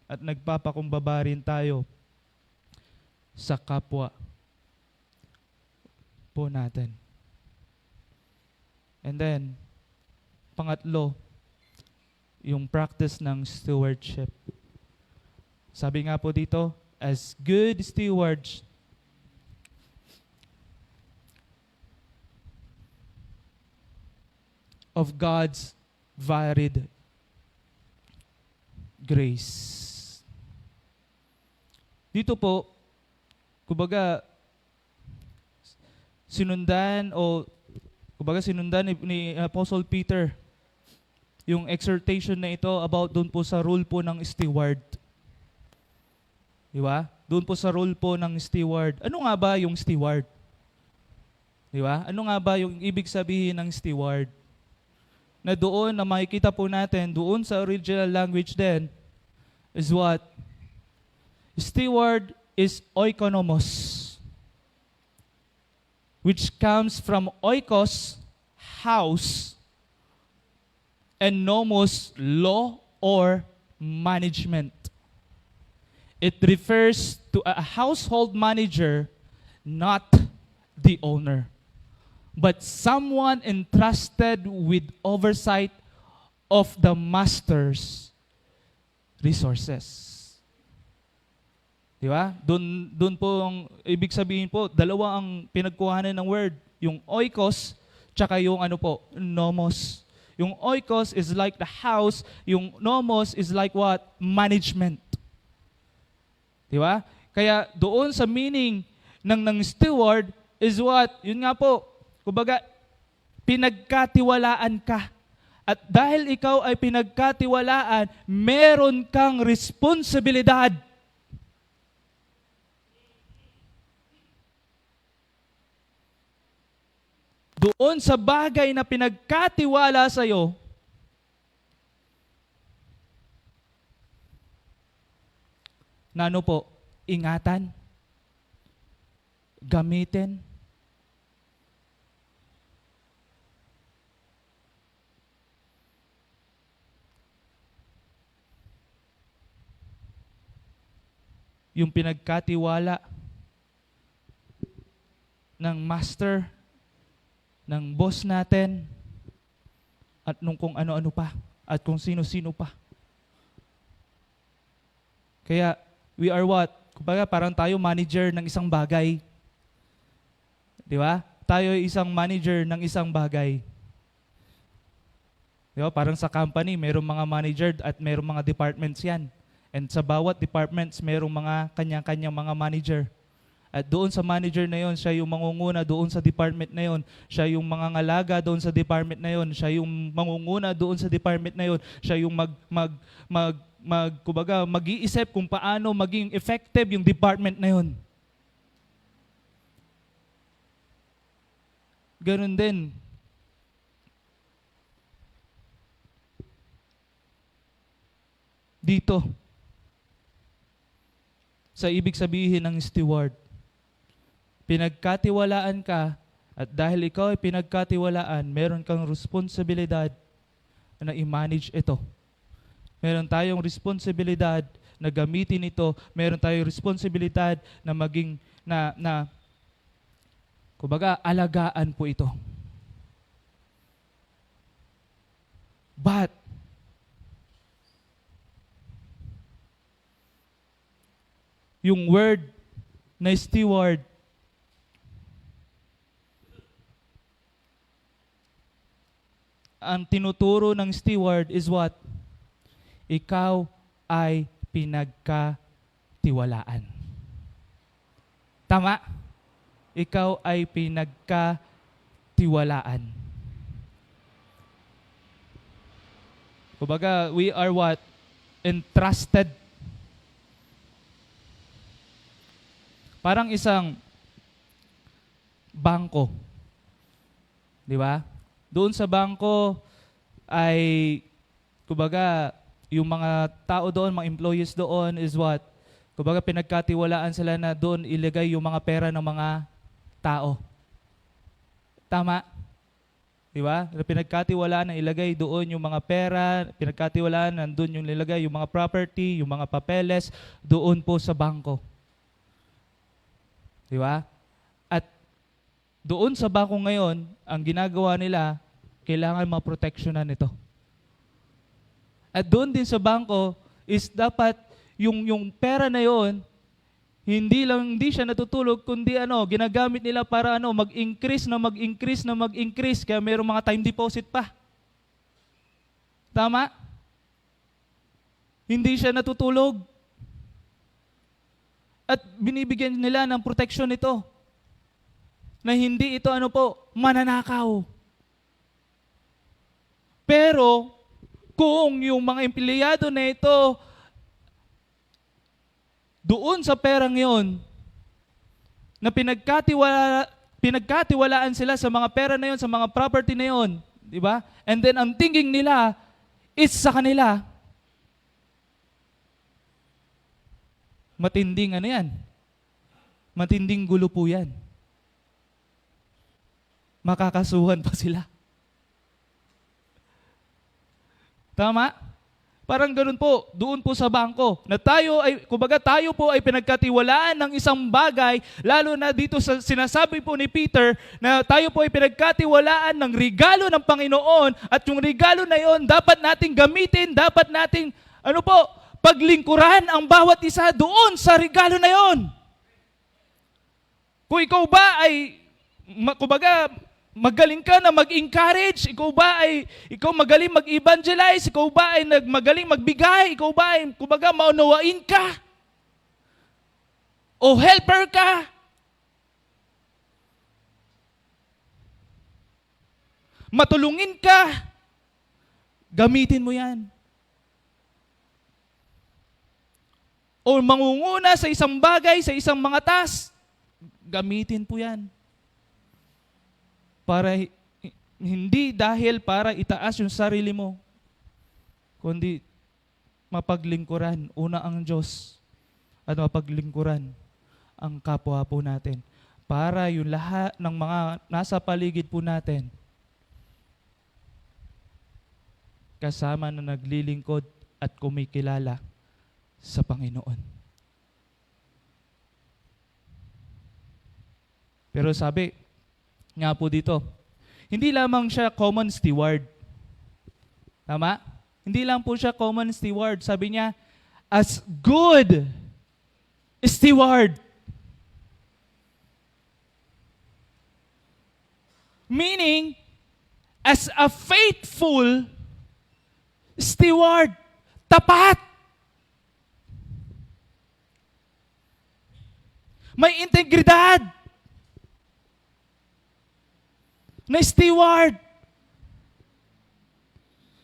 at nagpapakumbaba rin tayo sa kapwa po natin. And then, pangatlo, yung practice ng stewardship. Sabi nga po dito, as good stewards, of God's varied grace. Dito po, kumbaga, sinundan ni Apostle Peter yung exhortation na ito about doon po sa role po ng steward. Di ba? Doon po sa role po ng steward. Ano nga ba yung steward? Di ba? Ano nga ba yung ibig sabihin ng steward? Na doon na makikita po natin, doon sa original language din, is what? Steward is oikonomos, which comes from oikos, house, and nomos, law or management. It refers to a household manager, not the owner, but someone entrusted with oversight of the master's resources. Di ba? Doon po ang ibig sabihin po, dalawa ang pinagkuhanan ng word. Yung oikos, tsaka yung ano po, nomos. Yung oikos is like the house, yung nomos is like what? Management. Di ba? Kaya doon sa meaning ng steward is what? Yun nga po, kumbaga, pinagkatiwalaan ka. At dahil ikaw ay pinagkatiwalaan, meron kang responsibilidad. Doon sa bagay na pinagkatiwala sa iyo, na ano po, ingatan, gamitin, yung pinagkatiwala ng master, ng boss natin, at nung kung ano-ano pa, at kung sino-sino pa. Kaya, we are what? Kumbaga, parang tayo manager ng isang bagay. Di ba? Tayo ay isang manager ng isang bagay. Di ba? Parang sa company, mayroong mga manager at mayroong mga departments yan. And sa bawat departments, mayroong mga kanya-kanyang mga manager. At doon sa manager na yon, siya yung mangunguna doon sa department na yon. Siya yung mangangalaga doon sa department na yon. Siya yung mangunguna doon sa department na yon. Siya yung kumbaga, mag-iisip kung paano maging effective yung department na yon. Ganun din. Dito, sa ibig sabihin ng steward, pinagkatiwalaan ka, at dahil ikaw ay pinagkatiwalaan, meron kang responsibilidad na i-manage ito. Meron tayong responsibilidad na gamitin ito. Meron tayong responsibilidad na maging, kumbaga, alagaan po ito. But, yung word na steward, ang tinuturo ng steward is what? Ikaw ay pinagkatiwalaan. Tama? Ikaw ay pinagkatiwalaan. Kumbaga, we are what? Entrusted. Parang isang bangko. Di ba? Doon sa bangko ay, kumbaga, yung mga tao doon, mga employees doon is what? Kumbaga, pinagkatiwalaan sila na doon ilagay yung mga pera ng mga tao. Tama? Di ba? Na pinagkatiwalaan na ilagay doon yung mga pera, pinagkatiwalaan nandun yung nilagay yung mga property, yung mga papeles, doon po sa bangko. Di ba? At doon sa bangko ngayon, ang ginagawa nila, kailangan maproteksyonan ito. At doon din sa bangko is dapat yung pera na yon, hindi siya natutulog, kundi ginagamit nila para mag-increase na mag-increase na mag-increase. Kaya mayroong mga time deposit pa. Tama? Hindi siya natutulog. At binibigyan nila ng protection ito. Na hindi ito mananakaw. Pero, kung yung mga empleyado na ito doon sa perang yon, na pinagkatiwalaan sila sa mga pera na yon, sa mga property na yon, di ba? And then ang thinking nila is sa kanila. Matinding yan? Matinding gulo po yan. Makakasuhan pa sila. Tama? Parang ganun po, doon po sa bangko, na tayo po ay pinagkatiwalaan ng isang bagay, lalo na dito sa sinasabi po ni Peter, na tayo po ay pinagkatiwalaan ng regalo ng Panginoon, at yung regalo na yon dapat nating gamitin, dapat nating, paglingkuran ang bawat isa doon sa regalo na yon. Kung ikaw ba ay, magaling ka na mag-encourage, ikaw magaling mag-evangelize, ikaw ba ay magaling magbigay, ikaw ba ay, maunawain ka, o helper ka, matulungin ka, gamitin mo yan. O mangunguna sa isang bagay, sa isang mga task, gamitin po yan. Para hindi dahil para itaas yung sarili mo, kundi mapaglingkuran una ang Diyos at mapaglingkuran ang kapwa po natin. Para yung lahat ng mga nasa paligid po natin kasama na naglilingkod at kumikilala sa Panginoon. Pero sabi nga po dito, hindi lamang siya common steward. Tama? Hindi lang po siya common steward. Sabi niya, as good steward. Meaning, as a faithful steward. Tapat. May integridad. Na steward.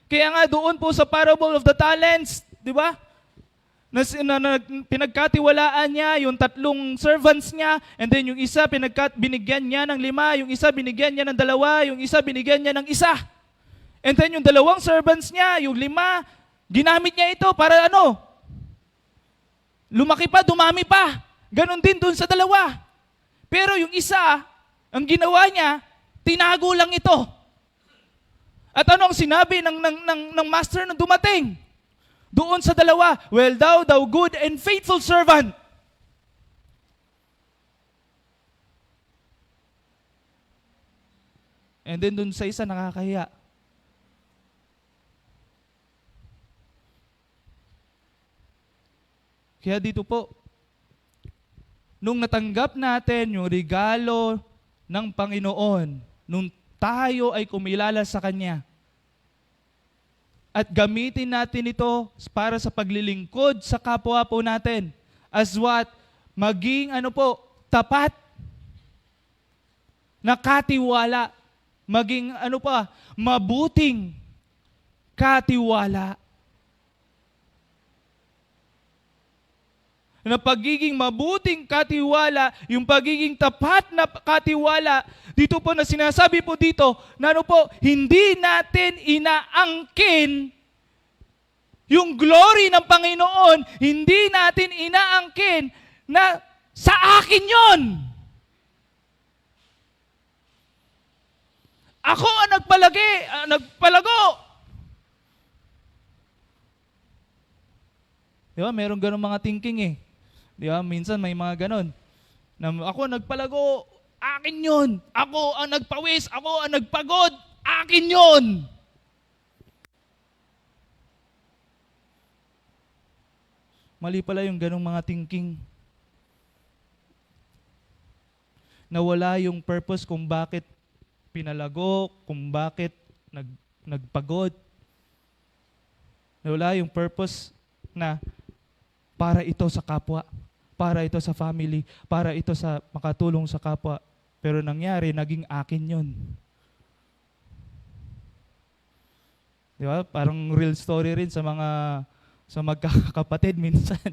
Kaya nga doon po sa parable of the talents, di ba? Pinagkatiwalaan niya yung 3 servants niya, and then yung isa binigyan niya ng 5, yung isa binigyan niya ng 2, yung isa binigyan niya ng 1. And then yung 2 servants niya, yung 5, ginamit niya ito para lumaki pa, dumami pa. Ganon din doon sa 2. Pero yung isa, ang ginawa niya, tinago lang ito. At ano ang sinabi ng master nung dumating? Doon sa 2, well thou good and faithful servant. And then doon sa isa, nakakahiya. Kaya dito po, nung natanggap natin yung regalo ng Panginoon, nung tayo ay kumilala sa Kanya, at gamitin natin ito para sa paglilingkod sa kapwa po natin, as what? Maging tapat, nakatiwala, maging mabuting katiwala. Na pagiging mabuting katiwala, yung pagiging tapat na katiwala, dito po na sinasabi po dito, na hindi natin inaangkin yung glory ng Panginoon, hindi natin inaangkin na sa akin yon. Ako ang nagpalago. Di ba? Meron ganun mga thinking eh. Di ba? Minsan may mga ganun. Na ako ang nagpalago, akin yun. Ako ang nagpawis, ako ang nagpagod, akin yun. Mali pala yung ganung mga thinking. Nawala yung purpose kung bakit pinalago, kung bakit nagpagod. Nawala yung purpose na para ito sa kapwa, para ito sa family, para ito sa makatulong sa kapwa. Pero nangyari, naging akin yun. Di ba? Parang real story rin sa magkakapatid minsan.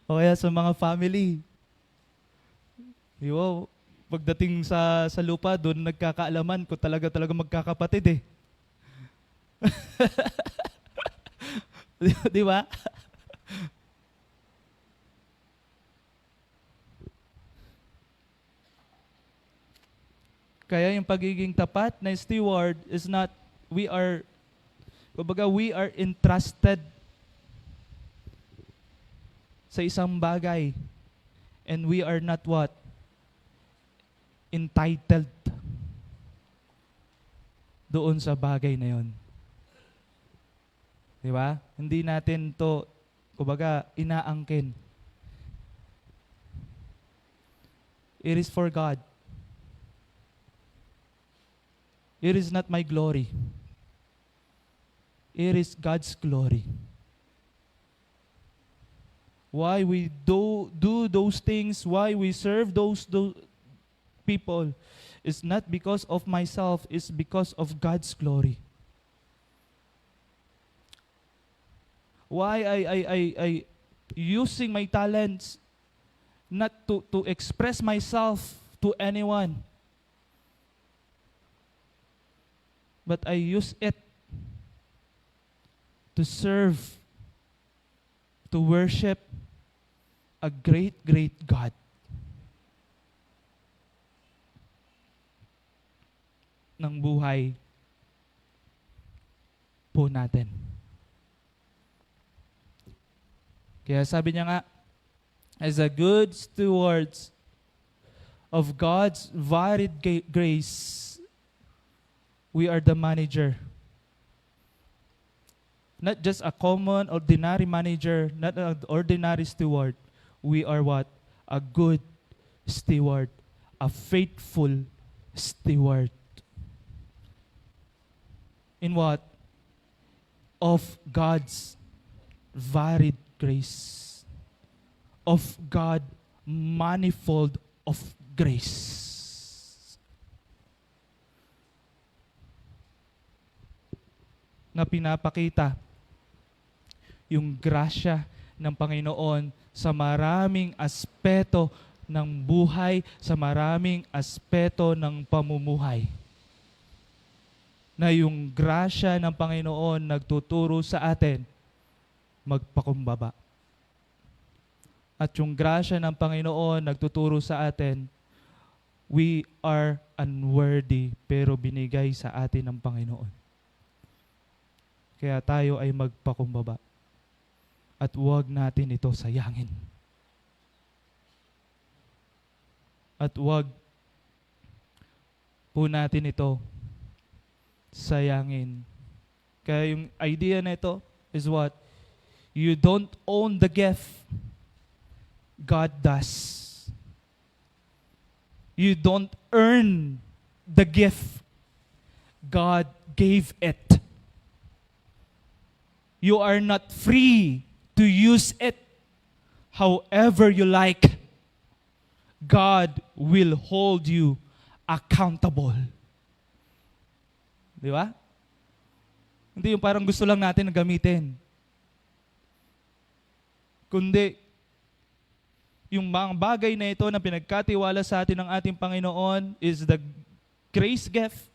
O kaya sa mga family. Di ba? Pagdating sa lupa, doon nagkakaalaman kung talaga magkakapatid eh. Di ba? Kaya yung pagiging tapat na steward is not, we are entrusted sa isang bagay. And we are not what? Entitled doon sa bagay na yon. Di ba? Hindi natin to, inaangkin. It is for God. It is not my glory. It is God's glory. Why we do those things, why we serve those people, is not because of myself, it's because of God's glory. Why I using my talents not to express myself to anyone, but I use it to serve, to worship a great, great God. Ng buhay po natin. Kaya sabi niya nga, as a good stewards of God's varied grace, we are the manager. Not just a common, ordinary manager, not an ordinary steward. We are what? A good steward, a faithful steward. In what? Of God's varied grace. Of God manifold of grace. Na pinapakita yung grasya ng Panginoon sa maraming aspeto ng buhay, sa maraming aspeto ng pamumuhay. Na yung grasya ng Panginoon nagtuturo sa atin magpakumbaba. At yung grasya ng Panginoon nagtuturo sa atin, we are unworthy pero binigay sa atin ng Panginoon. Kaya tayo ay magpakumbaba. At huwag natin ito sayangin. At huwag po natin ito sayangin. Kaya yung idea na ito is what? You don't own the gift. God does. You don't earn the gift. God gave it. You are not free to use it however you like. God will hold you accountable. Di ba? Hindi yung parang gusto lang natin na gamitin. Kundi, yung mga bagay na ito na pinagkatiwala sa atin ng ating Panginoon is the grace gift.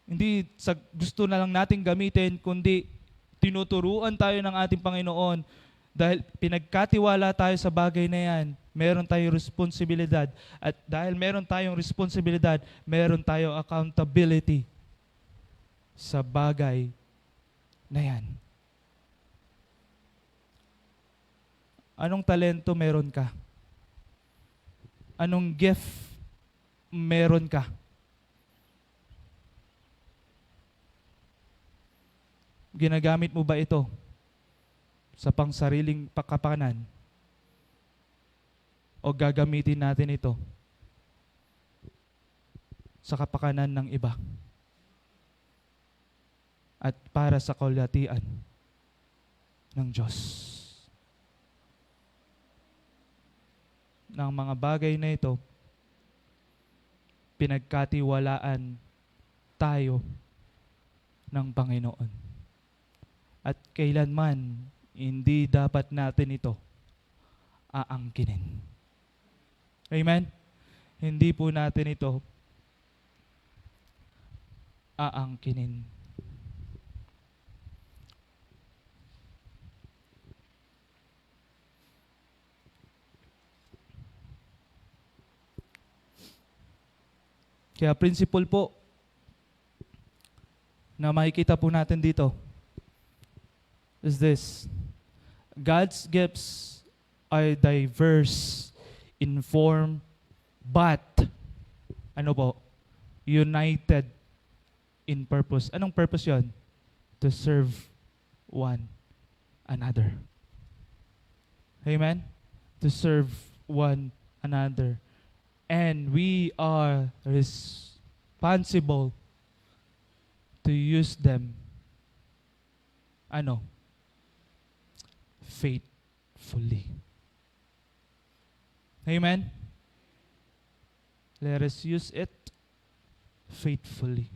Hindi sa gusto na lang natin gamitin, kundi tinuturuan tayo ng ating Panginoon Dahil pinagkatiwala tayo sa bagay na yan, meron tayong responsibilidad. At dahil meron tayong responsibilidad, meron tayong accountability sa bagay na yan. Anong talento meron ka? Anong gift meron ka? Ginagamit mo ba ito sa pangsariling kapakanan? O gagamitin natin ito sa kapakanan ng iba? At para sa kaulatian ng Diyos. Ng mga bagay na ito, pinagkatiwalaan tayo ng Panginoon. At kailanman, hindi dapat natin ito aangkinin. Amen? Hindi po natin ito aangkinin. Kaya principle po na makikita po natin dito is this: God's gifts are diverse in form, but united in purpose. Anong purpose yon? To serve one another. Amen? To serve one another. And we are responsible to use them faithfully. Amen? Let us use it faithfully.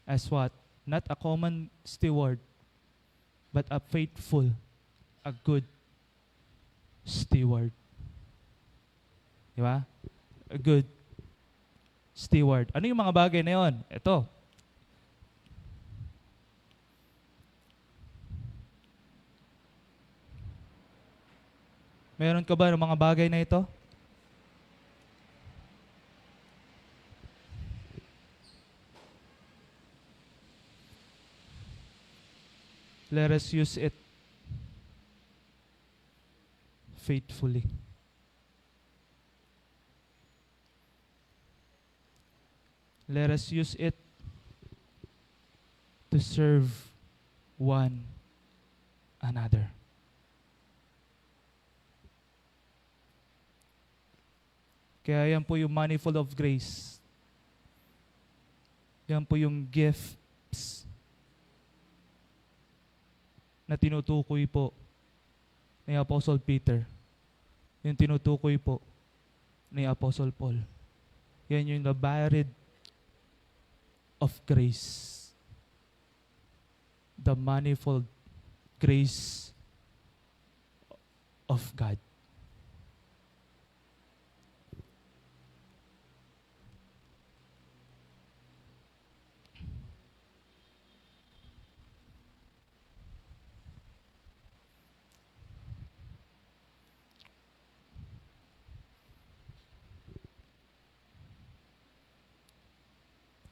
As what? Not a common steward, but a faithful, a good steward. Diba? A good steward. Ano yung mga bagay na yun? Ito. Meron ka ba ng mga bagay na ito? Let us use it faithfully. Let us use it to serve one another. Kaya yan po yung manifold of grace. Yan po yung gifts na tinutukoy po ni Apostle Peter. Yung tinutukoy po ni Apostle Paul. Yan yung the varied of grace. The manifold grace of God.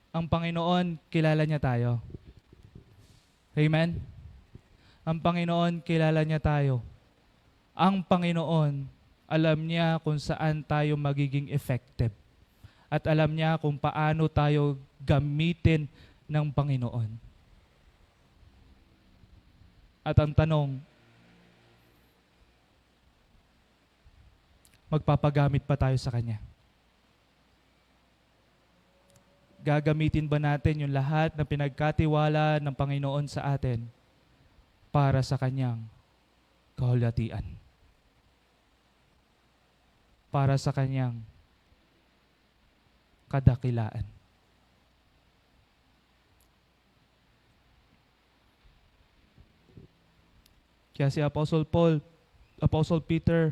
Ang Panginoon, kilala niya tayo. Amen? Ang Panginoon, kilala niya tayo. Ang Panginoon, alam niya kung saan tayo magiging effective. At alam niya kung paano tayo gamitin ng Panginoon. At ang tanong, magpapagamit pa tayo sa Kanya? Gagamitin ba natin yung lahat na pinagkatiwala ng Panginoon sa atin para sa Kanyang kaulatian? Para sa Kanyang kadakilaan? Kaya si Apostle Paul, Apostle Peter,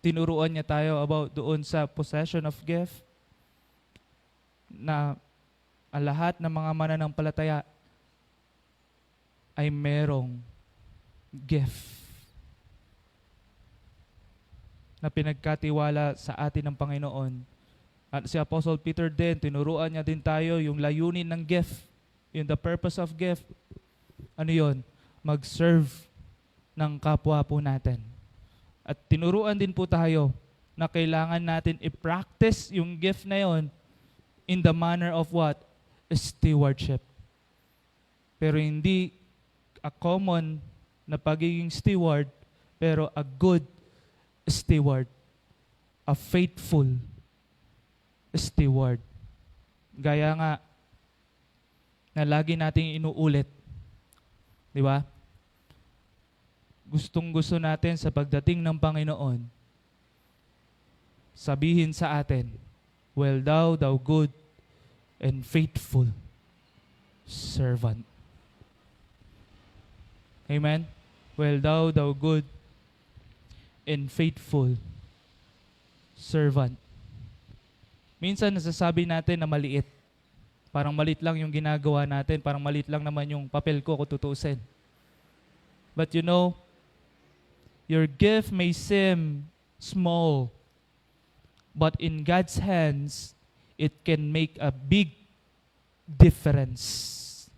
tinuruan niya tayo about doon sa possession of gift, na ang lahat ng mga mananampalataya ay merong gift na pinagkatiwala sa atin ng Panginoon. At si Apostle Peter din, tinuruan niya din tayo yung layunin ng gift, yung the purpose of gift. Ano yun? Mag-serve ng kapwa po natin. At tinuruan din po tayo na kailangan natin i-practice yung gift na yon in the manner of what? Stewardship. Pero hindi a common na pagiging steward, pero a good steward. A faithful steward. Gaya nga na lagi nating inuulit. Di ba? Gustong-gusto natin sa pagdating ng Panginoon, sabihin sa atin, well thou good and faithful servant. Amen? Well thou good and faithful servant. Minsan nasasabi natin na maliit. Parang maliit lang yung ginagawa natin. Parang maliit lang naman yung papel ko kung tutuusin. But you know, your gift may seem small, but in God's hands, it can make a big difference.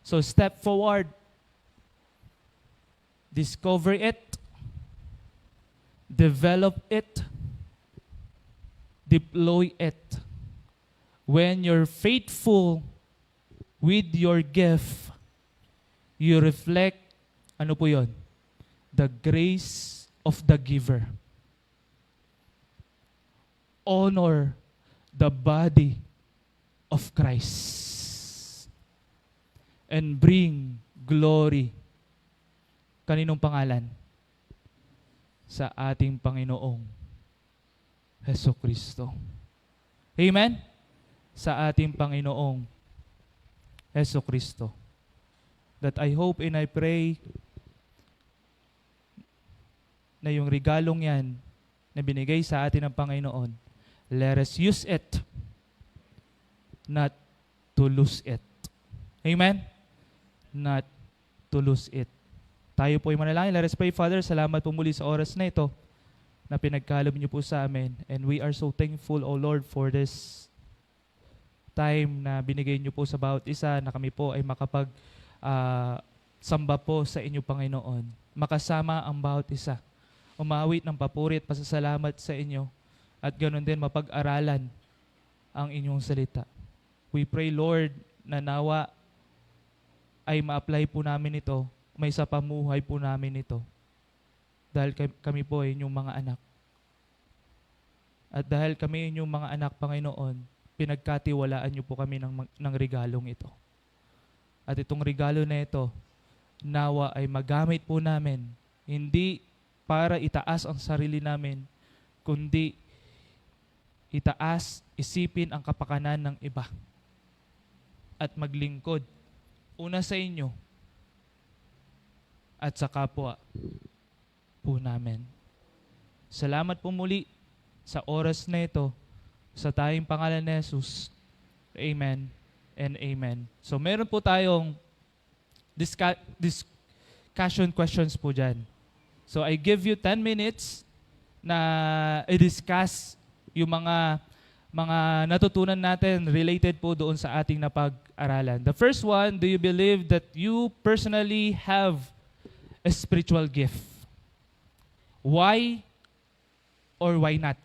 So step forward. Discover it. Develop it. Deploy it. When you're faithful with your gift, you reflect, ano po yun? The grace of the giver. Honor the body of Christ. And bring glory. Kaninong pangalan? Sa ating Panginoong Hesukristo. Amen? Sa ating Panginoong Hesukristo. That I hope and I pray na yung regalong yan na binigay sa atin ng Panginoon, let us use it, not to lose it. Amen? Not to lose it. Tayo po ay manalangin. Let us pray, Father, salamat po muli sa oras na ito na pinagkaloob niyo po sa amin. And we are so thankful, O Lord, for this time na binigay niyo po sa bawat isa na kami po ay makapag samba po sa inyo, Panginoon. Makasama ang bawat isa. Umawit ng papuri at pasasalamat sa inyo at ganoon din mapag-aralan ang inyong salita. We pray, Lord, na nawa ay ma-apply po namin ito, may sa pamuhay po namin ito. Dahil kami po ay inyong mga anak. At dahil kami inyong mga anak, Panginoon, pinagkatiwalaan niyo po kami ng regalong ito. At itong regalo na ito, nawa ay magamit po namin, hindi para itaas ang sarili namin, kundi itaas, isipin ang kapakanan ng iba. At maglingkod, una sa inyo, at sa kapwa po namin. Salamat po muli sa oras na ito, sa tayong pangalan ni Jesus. Amen and amen. So meron po tayong discussion questions po dyan. So I give you 10 minutes na i-discuss yung mga natutunan natin related po doon sa ating napag-aralan. The first one, do you believe that you personally have a spiritual gift? Why or why not?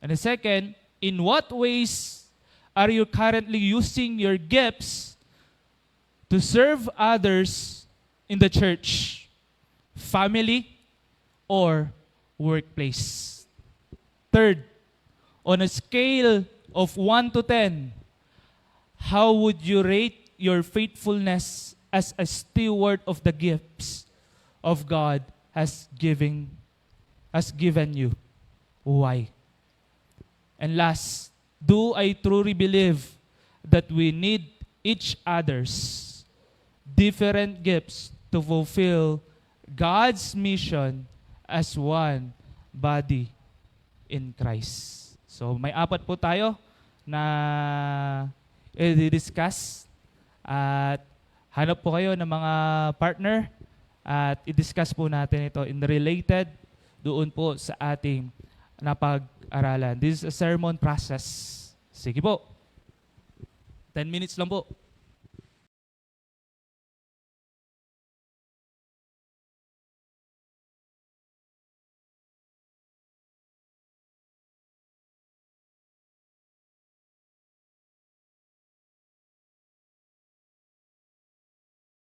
And the second, in what ways are you currently using your gifts to serve others in the church, family, or workplace? Third, on a scale of 1 to 10, how would you rate your faithfulness as a steward of the gifts of God has given you? Why? And last, do I truly believe that we need each other's different gifts to fulfill God's mission as one body in Christ? So may apat po tayo na i-discuss at hanap po kayo ng mga partner at i-discuss po natin ito in related doon po sa ating napag-aralan. This is a sermon process. Sige po. 10 minutes lang po.